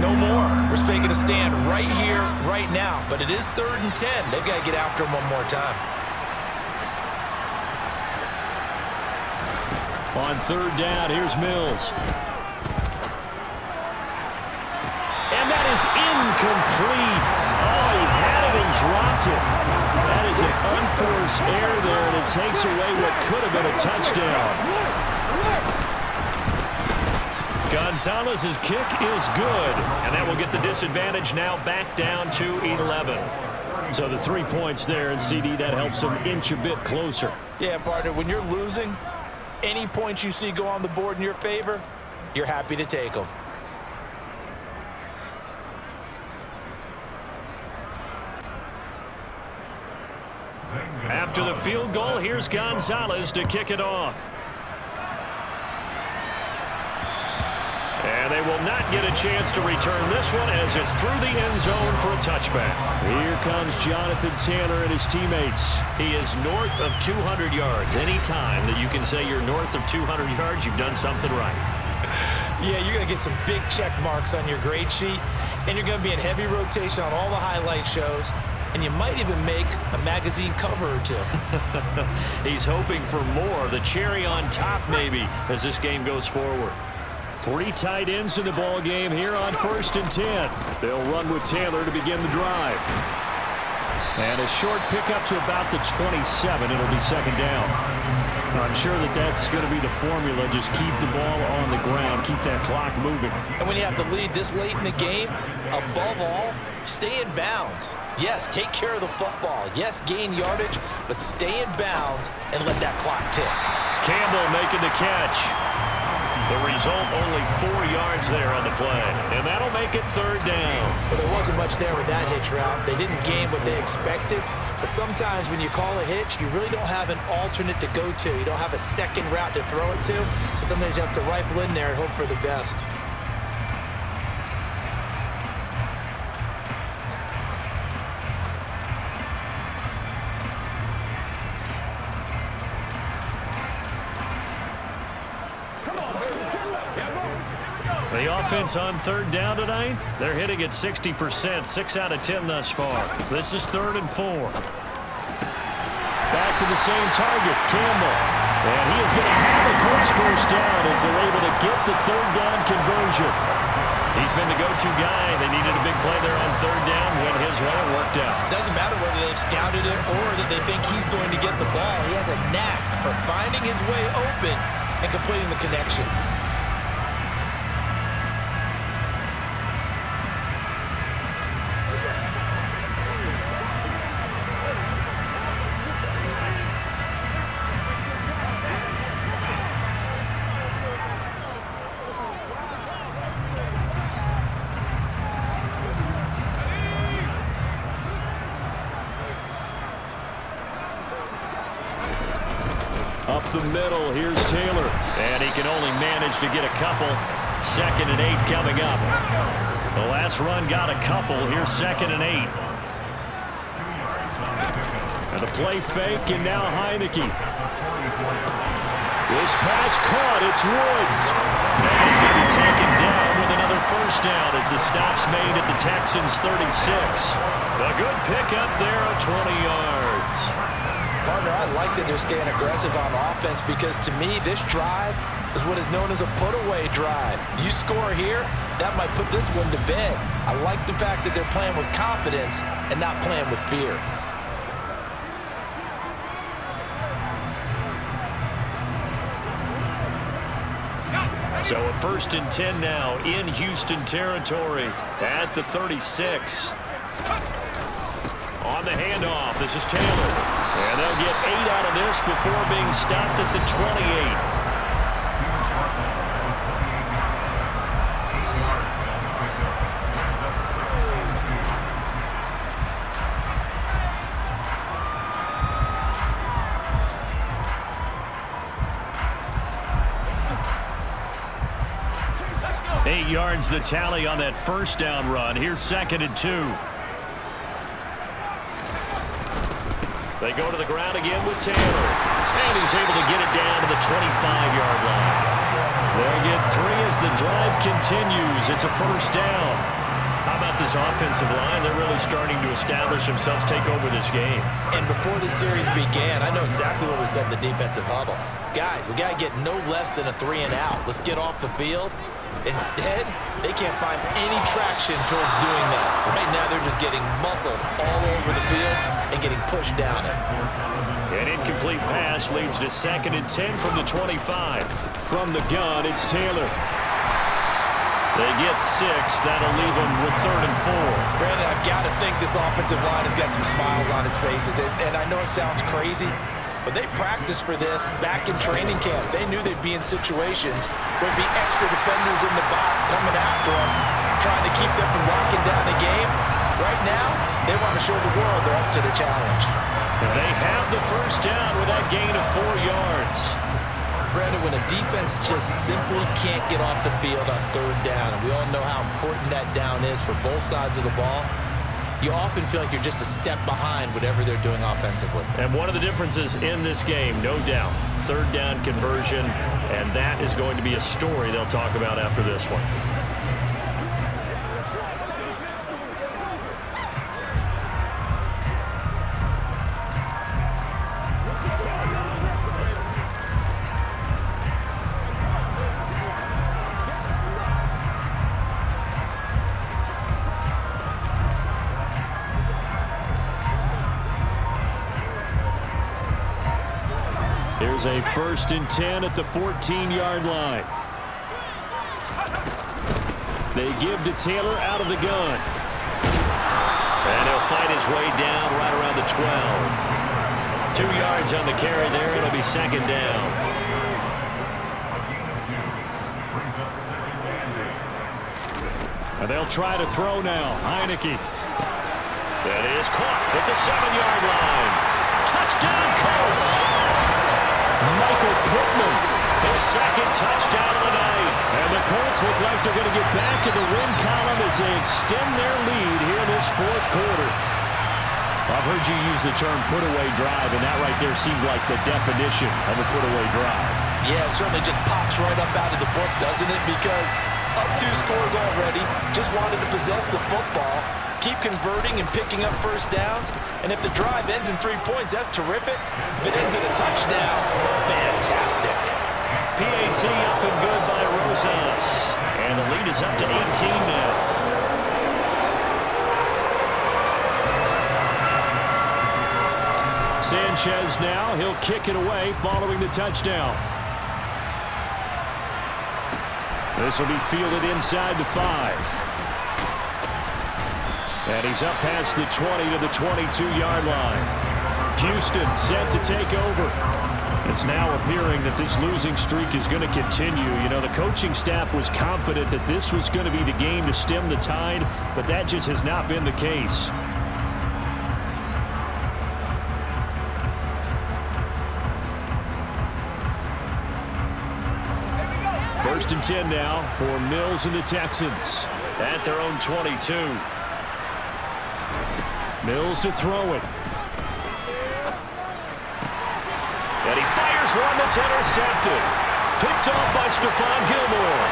Speaker 3: no more. We're making a stand right here, right now. But it is 3rd and 10. They've got to get after him one more time.
Speaker 7: On 3rd down, here's Mills.
Speaker 2: And that is incomplete. Oh, he had it and dropped it.
Speaker 7: That is an unforced error there, and it takes away what could have been a touchdown.
Speaker 2: Gonzalez's kick is good, and that will get the disadvantage now back down to 11.
Speaker 7: So the 3 points there, and CD, that helps them inch a bit closer.
Speaker 3: Yeah, partner, when you're losing, any points you see go on the board in your favor, you're happy to take them.
Speaker 2: After the field goal, here's Gonzalez to kick it off. And they will not get a chance to return this one as it's through the end zone for a touchback.
Speaker 7: Here comes Jonathan Taylor and his teammates.
Speaker 2: He is north of 200 yards. Any time that you can say you're north of 200 yards, you've done something right.
Speaker 3: Yeah, you're going to get some big check marks on your grade sheet, and you're going to be in heavy rotation on all the highlight shows, and you might even make a magazine cover or 2.
Speaker 2: He's hoping for more, the cherry on top maybe, as this game goes forward.
Speaker 7: 3 tight ends in the ball game here on 1st and 10. They'll run with Taylor to begin the drive. And a short pickup to about the 27. It'll be 2nd down. I'm sure that that's going to be the formula. Just keep the ball on the ground. Keep that clock moving.
Speaker 3: And when you have the lead this late in the game, above all, stay in bounds. Yes, take care of the football. Yes, gain yardage, but stay in bounds and let that clock tick.
Speaker 2: Campbell making the catch. The result, only 4 yards there on the play. And that'll make it 3rd down.
Speaker 3: Well, there wasn't much there with that hitch route. They didn't gain what they expected. But sometimes when you call a hitch, you really don't have an alternate to go to. You don't have a second route to throw it to. So sometimes you have to rifle in there and hope for the best.
Speaker 2: The offense on 3rd down tonight, they're hitting at 60%, 6 out of 10 thus far. This is 3rd and 4.
Speaker 7: Back to the same target, Campbell. And he is going to have a Colts 1st down as they're able to get the 3rd down conversion.
Speaker 2: He's been the go-to guy. They needed a big play there on 3rd down. Went his way, it worked out.
Speaker 3: Doesn't matter whether they've scouted it or that they think he's going to get the ball. He has a knack for finding his way open and completing the connection.
Speaker 7: Up the middle, here's Taylor.
Speaker 2: And he can only manage to get a couple. 2nd and 8 coming up. The last run got a couple. Here's 2nd and 8.
Speaker 7: And a play fake, and now Heineke. This pass caught. It's Woods.
Speaker 2: And he's going to be taken down with another first down as the stop's made at the Texans' 36. A good pickup there of 20 yards.
Speaker 3: Partner, I like that they're staying aggressive on offense because to me, this drive is what is known as a put-away drive. You score here, that might put this one to bed. I like the fact that they're playing with confidence and not playing with fear.
Speaker 2: So a 1st and 10 now in Houston territory at the 36. On the handoff, this is Taylor. And they'll get 8 out of this before being stopped at the 28. Yards the tally on that first down run. Here's 2nd and 2. They go to the ground again with Taylor. And he's able to get it down to the 25-yard line. They'll get 3 as the drive continues. It's a first down. How about this offensive line? They're really starting to establish themselves, take over this game.
Speaker 4: And before the series began, I know exactly what was said in the defensive huddle. Guys, we got to get no less than a 3 and out. Let's get off the field. Instead, they can't find any traction towards doing that. Right now, they're just getting muscled all over the field and getting pushed down it.
Speaker 2: An incomplete pass leads to 2nd and 10 from the 25.
Speaker 7: From the gun, it's Taylor.
Speaker 2: They get 6. That'll leave them with 3rd and 4.
Speaker 3: Brandon, I've got to think this offensive line has got some smiles on its faces. And I know it sounds crazy, but they practiced for this back in training camp. They knew they'd be in situations where there'd be extra defenders in the box coming after them, trying to keep them from locking down the game. Right now, they want to show the world they're up to the challenge.
Speaker 2: They have the first down with that gain of 4 yards.
Speaker 4: Brandon, when a defense just simply can't get off the field on 3rd down, and we all know how important that down is for both sides of the ball, you often feel like you're just a step behind whatever they're doing offensively.
Speaker 2: And one of the differences in this game, no doubt, 3rd down conversion, and that is going to be a story they'll talk about after this one.
Speaker 7: Here's a 1st and 10 at the 14-yard line. They give to Taylor out of the gun.
Speaker 2: And he'll fight his way down right around the 12. 2 yards on the carry there. It'll be 2nd down.
Speaker 7: And they'll try to throw now. Heineke.
Speaker 2: That is caught at the 7-yard line. Touchdown, Colts!
Speaker 7: Michael Pittman.
Speaker 2: His 2nd touchdown of the night.
Speaker 7: And the Colts look like they're going to get back in the win column as they extend their lead here this 4th quarter. I've heard you use the term put-away drive, and that right there seemed like the definition of a put-away drive.
Speaker 3: Yeah, it certainly just pops right up out of the book, doesn't it? Because up 2 scores already, just wanted to possess the football, keep converting and picking up first downs. And if the drive ends in 3 points, that's terrific. If it ends in a touchdown, fantastic.
Speaker 2: PAT up and good by Rosas. And the lead is up to 18 now.
Speaker 7: Sanchez now, he'll kick it away following the touchdown. This will be fielded inside the 5. And he's up past the 20 to the 22-yard line. Houston set to take over. It's now appearing that this losing streak is going to continue. You know, the coaching staff was confident that this was going to be the game to stem the tide, but that just has not been the case. First and 10 now for Mills and the Texans.
Speaker 2: At their own 22.
Speaker 7: Mills to throw it.
Speaker 2: And he fires Here's one that's intercepted. Picked off by Stephon Gilmore.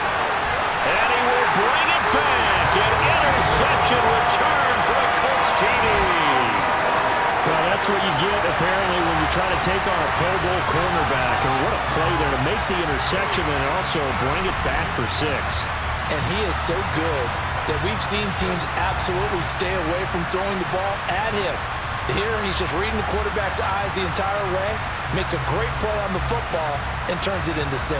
Speaker 2: And he will bring it back. An interception return for the Colts TD.
Speaker 7: Well, that's what you get, apparently, when you try to take on a Pro Bowl cornerback. And what a play there to make the interception and also bring it back for 6.
Speaker 3: And he is so good that we've seen teams absolutely stay away from throwing the ball at him. Here, he's just reading the quarterback's eyes the entire way, makes a great play on the football, and turns it into 6.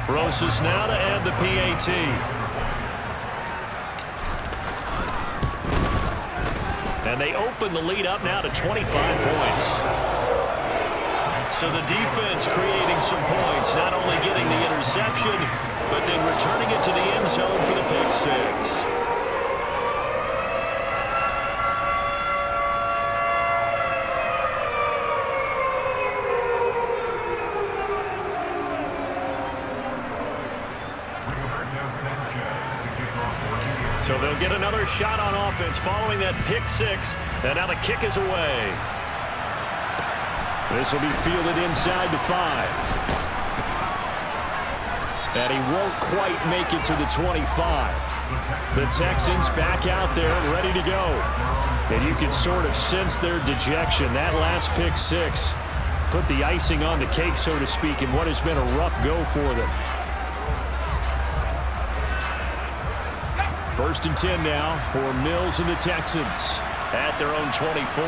Speaker 2: Rosas now to add the PAT. And they open the lead up now to 25 points. So the defense creating some points, not only getting the interception, but then returning it to the end zone for the pick 6. So they'll get another shot on offense following that pick 6. And now the kick is away.
Speaker 7: This will be fielded inside the 5. And he won't quite make it to the 25. The Texans back out there and ready to go. And you can sort of sense their dejection. That last pick 6 put the icing on the cake, so to speak, in what has been a rough go for them. 1st and 10 now for Mills and the Texans
Speaker 2: at their own 24.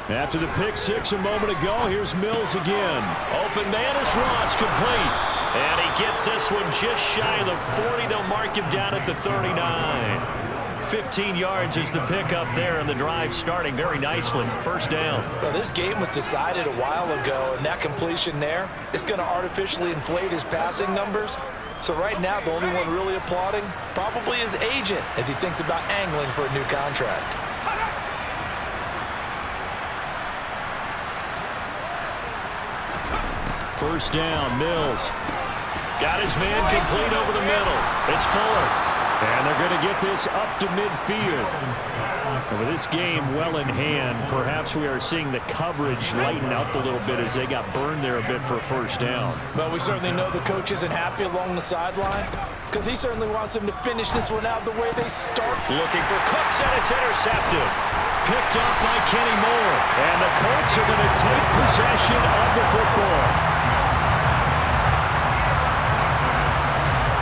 Speaker 7: After the pick 6 a moment ago, here's Mills again.
Speaker 2: Open man is Ross, complete. And he gets this one just shy of the 40. They'll mark him down at the 39. 15 yards is the pickup there, and the drive starting very nicely. 1st down.
Speaker 3: Well, this game was decided a while ago, and that completion there is going to artificially inflate his passing numbers. So right now, the only one really applauding probably his agent as he thinks about angling for a new contract.
Speaker 7: First down, Mills.
Speaker 2: Got his man complete over the middle. It's Fuller.
Speaker 7: And they're going to get this up to midfield. And with this game well in hand, perhaps we are seeing the coverage lighten up a little bit as they got burned there a bit for a 1st down.
Speaker 3: But we certainly know the coach isn't happy along the sideline because he certainly wants them to finish this one out the way they start.
Speaker 2: Looking for Cooks, and it's intercepted.
Speaker 7: Picked up by Kenny Moore. And the Colts are going to take possession of the football.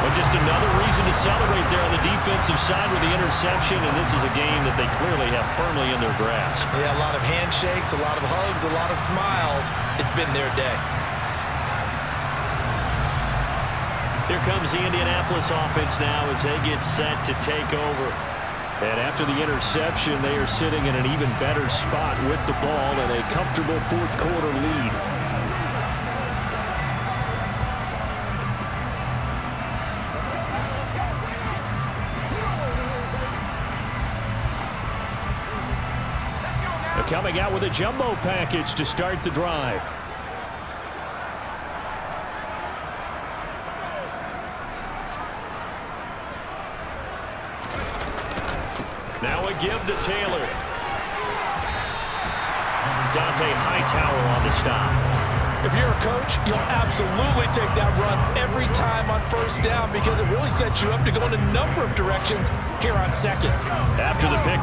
Speaker 2: But just another reason to celebrate there on the defensive side with the interception, and this is a game that they clearly have firmly in their grasp.
Speaker 3: Yeah, a lot of handshakes, a lot of hugs, a lot of smiles. It's been their day.
Speaker 2: Here comes the Indianapolis offense now as they get set to take over.
Speaker 7: And after the interception, they are sitting in an even better spot with the ball and a comfortable 4th quarter lead. Coming out with a jumbo package to start the drive.
Speaker 2: Now a give to Taylor. Dante Hightower on the stop.
Speaker 3: If you're a coach, you'll absolutely take that run every time on 1st down because it really sets you up to go in a number of directions here on 2nd.
Speaker 2: After the pick.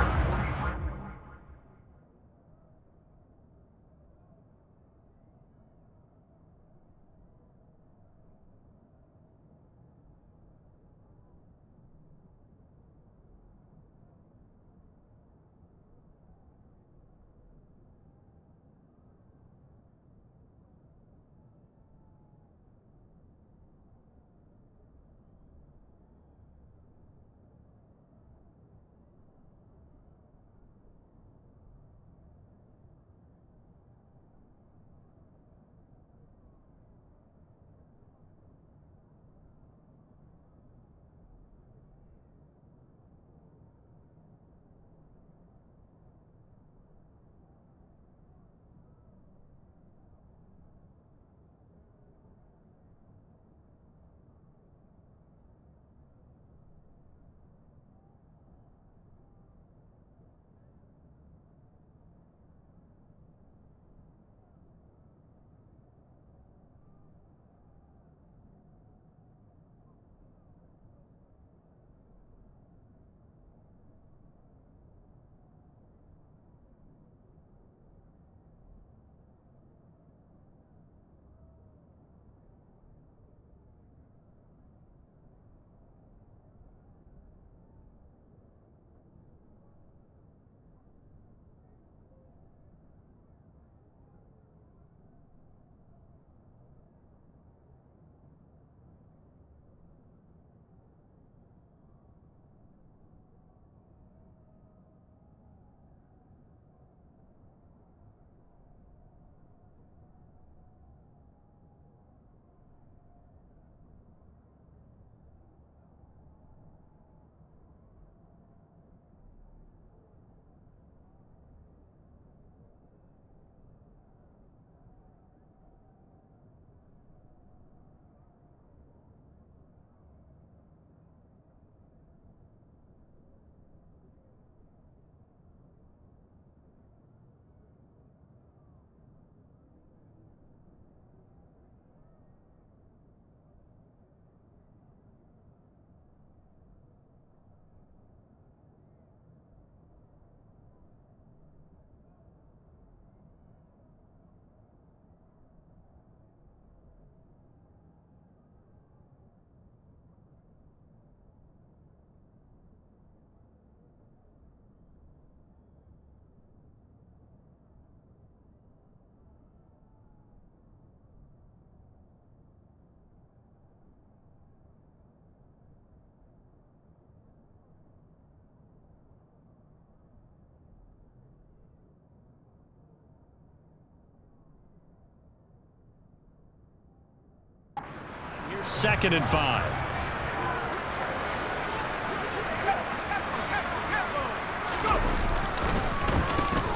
Speaker 2: It's 2nd and 5.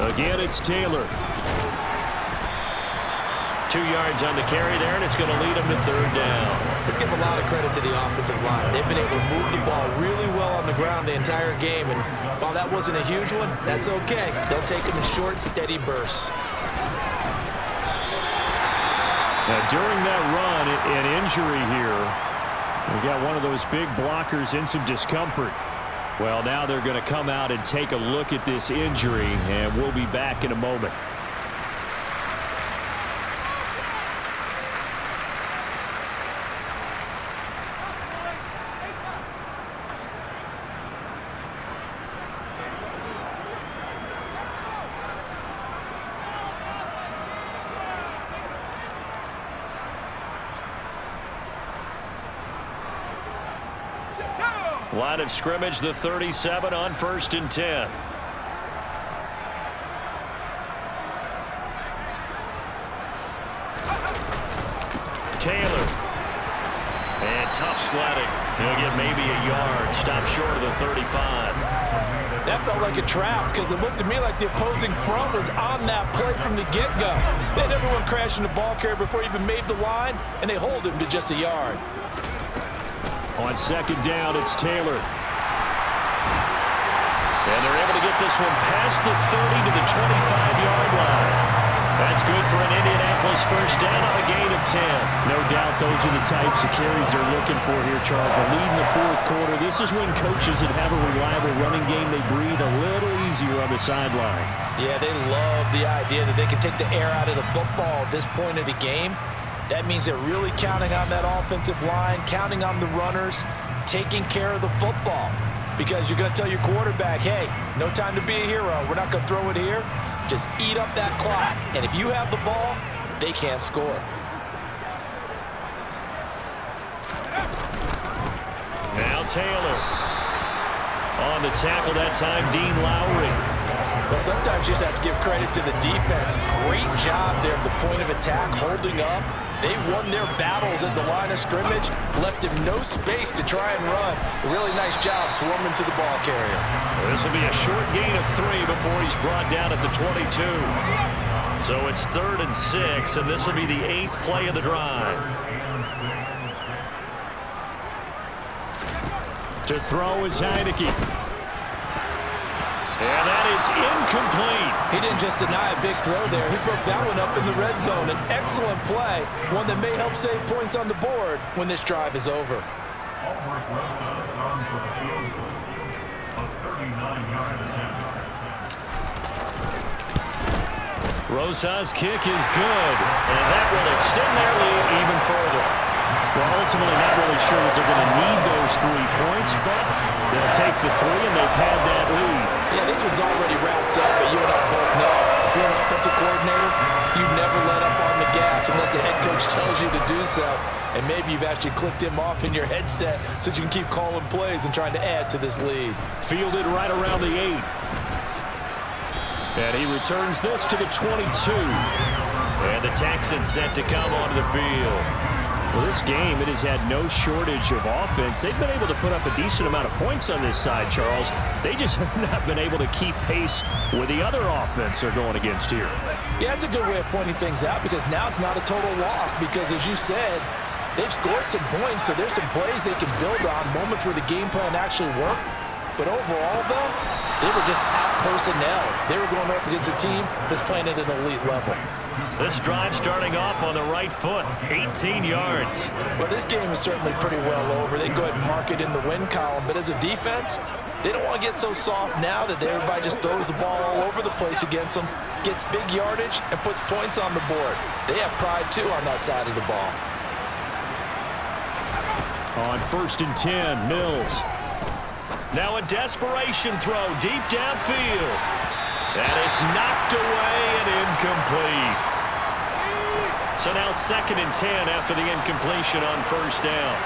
Speaker 2: Again, it's Taylor. 2 yards on the carry there, and it's going to lead them to 3rd down.
Speaker 4: Let's give a lot of credit to the offensive line. They've been able to move the ball really well on the ground the entire game, and while that wasn't a huge one, that's okay. They'll take them in short, steady bursts.
Speaker 7: Now, during that run, an injury here. We got one of those big blockers in some discomfort. Well, now they're going to come out and take a look at this injury, and we'll be back in a moment.
Speaker 2: Line of scrimmage, the 37 on 1st and 10. Taylor. And tough sledding. He'll get maybe a yard. Stop short of the 35.
Speaker 3: That felt like a trap because it looked to me like the opposing front was on that play from the get-go. They had everyone crashing the ball carrier before he even made the line, and they hold him to just a yard.
Speaker 2: On 2nd down, it's Taylor. And they're able to get this one past the 30 to the 25-yard line. That's good for an Indianapolis 1st down on a gain of 10.
Speaker 7: No doubt those are the types of carries they're looking for here, Charles. The lead in the 4th quarter. This is when coaches that have a reliable running game, they breathe a little easier on the sideline.
Speaker 3: Yeah, they love the idea that they can take the air out of the football at this point of the game. That means they're really counting on that offensive line, counting on the runners, taking care of the football. Because you're going to tell your quarterback, hey, no time to be a hero. We're not going to throw it here. Just eat up that clock. And if you have the ball, they can't score.
Speaker 2: Now Taylor. On the tackle that time, Dean Lowry.
Speaker 3: Well, sometimes you just have to give credit to the defense. Great job there at the point of attack, holding up. They won their battles at the line of scrimmage, left him no space to try and run. A really nice job swarming to the ball carrier.
Speaker 2: This will be a short gain of 3 before he's brought down at the 22. So it's 3rd and 6, and this will be the 8th play of the drive.
Speaker 7: To throw is Heineke.
Speaker 2: And that is incomplete.
Speaker 3: He didn't just deny a big throw there. He broke that one up in the red zone. An excellent play, one that may help save points on the board when this drive is over.
Speaker 2: Rosa's kick is good, and that will extend their lead even further.
Speaker 7: Well, ultimately not really sure that they're going to need those 3 points, but they'll take the 3 and they pad that lead.
Speaker 3: Yeah, this one's already wrapped up, but you and I both know if you're an offensive coordinator, you never let up on the gas unless the head coach tells you to do so. And maybe you've actually clicked him off in your headset so you can keep calling plays and trying to add to this lead.
Speaker 7: Fielded right around the 8.
Speaker 2: And he returns this to the 22. And the Texans set to come onto the field.
Speaker 7: Well, this game, it has had no shortage of offense. They've been able to put up a decent amount of points on this side, Charles. They just have not been able to keep pace with the other offense they're going against here.
Speaker 3: Yeah, that's a good way of pointing things out because now it's not a total loss because, as you said, they've scored some points, so there's some plays they can build on, moments where the game plan actually worked. But overall, though, they were just out personnel. They were going up against a team that's playing at an elite level.
Speaker 2: This drive starting off on the right foot, 18 yards.
Speaker 3: Well, this game is certainly pretty well over. They go ahead and mark it in the win column. But as a defense, they don't want to get so soft now that everybody just throws the ball all over the place against them, gets big yardage, and puts points on the board. They have pride, too, on that side of the ball.
Speaker 7: On 1st and 10, Mills.
Speaker 2: Now a desperation throw deep downfield. And it's knocked away and incomplete. So now 2nd and 10 after the incompletion on 1st down.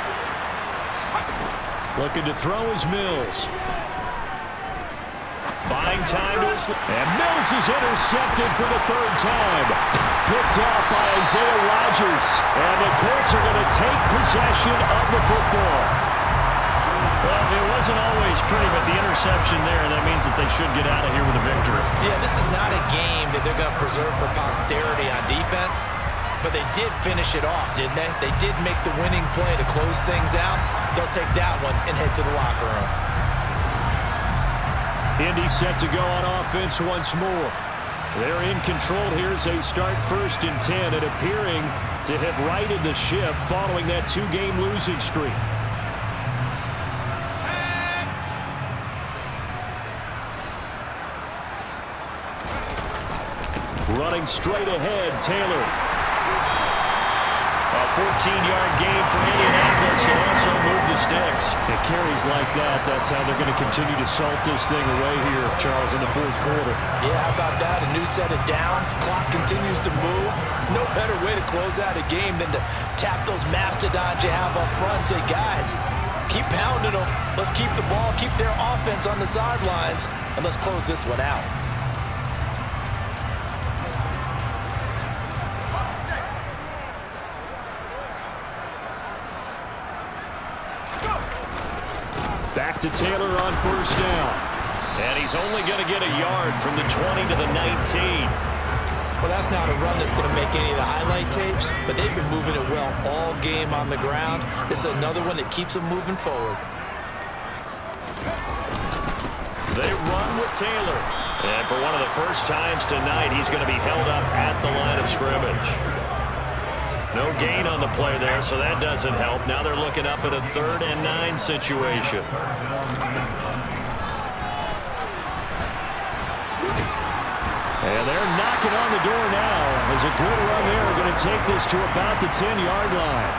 Speaker 7: Looking to throw is Mills.
Speaker 2: Buying time to his...
Speaker 7: And Mills is intercepted for the 3rd time. picked off by Isaiah Rodgers. And the Colts are going to take possession of the football.
Speaker 2: Well, it wasn't always pretty, but the interception there, that means that they should get out of here with a victory.
Speaker 4: Yeah, this is not a game that they're going to preserve for posterity on defense, but they did finish it off, didn't they? They did make the winning play to close things out. They'll take that one and head to the locker room.
Speaker 7: Indy set to go on offense once more. They're in control here as they start 1st and 10 and appearing to have righted the ship following that 2-game losing streak. Running straight ahead, Taylor.
Speaker 2: A 14-yard gain for Indianapolis and also move the sticks.
Speaker 7: It carries like that. That's how they're going to continue to salt this thing away here, Charles, in the 4th quarter.
Speaker 4: Yeah, how about that? A new set of downs. Clock continues to move. No better way to close out a game than to tap those mastodons you have up front and say, guys, keep pounding them. Let's keep the ball, keep their offense on the sidelines, and let's close this one out.
Speaker 7: Back to Taylor on 1st down.
Speaker 2: And he's only going to get a yard from the 20 to the 19.
Speaker 4: Well, that's not a run that's going to make any of the highlight tapes, but they've been moving it well all game on the ground. This is another one that keeps them moving forward.
Speaker 2: They run with Taylor. And for one of the first times tonight, he's going to be held up at the line of scrimmage. No gain on the play there, so that doesn't help. Now they're looking up at a 3rd and 9 situation.
Speaker 7: And they're knocking on the door now. As a good run there, going to take this to about the 10-yard line.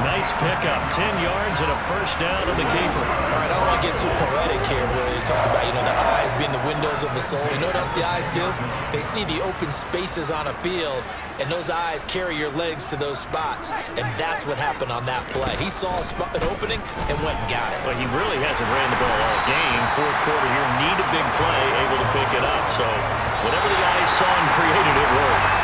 Speaker 2: Nice pickup, 10 yards and a 1st down on the keeper.
Speaker 4: All right, I don't want to get too poetic here where they talk about, the eyes being the windows of the soul. You know what else the eyes do? They see the open spaces on a field, and those eyes carry your legs to those spots, and that's what happened on that play. He saw an opening and went and got it.
Speaker 2: But he really hasn't ran the ball all game. 4th quarter here, need a big play, able to pick it up. So whatever the eyes saw and created, it worked.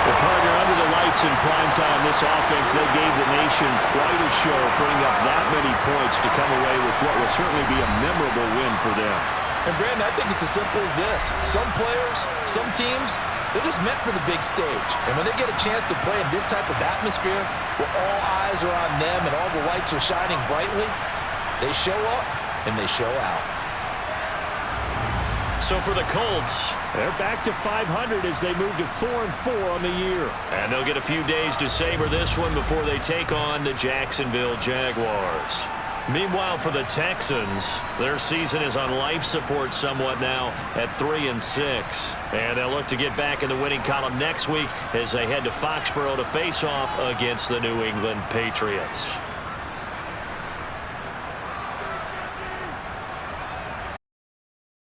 Speaker 7: Well, partner, under the lights in prime time, this offense, they gave the nation quite a show, putting up that many points to come away with what will certainly be a memorable win for them.
Speaker 4: And, Brandon, I think it's as simple as this. Some players, some teams, they're just meant for the big stage. And when they get a chance to play in this type of atmosphere where all eyes are on them and all the lights are shining brightly, they show up and they show out.
Speaker 2: So for the Colts,
Speaker 7: they're back to 500 as they move to 4-4 on the year.
Speaker 2: And they'll get a few days to savor this one before they take on the Jacksonville Jaguars. Meanwhile, for the Texans, their season is on life support somewhat now at 3-6. And they'll look to get back in the winning column next week as they head to Foxborough to face off against the New England Patriots.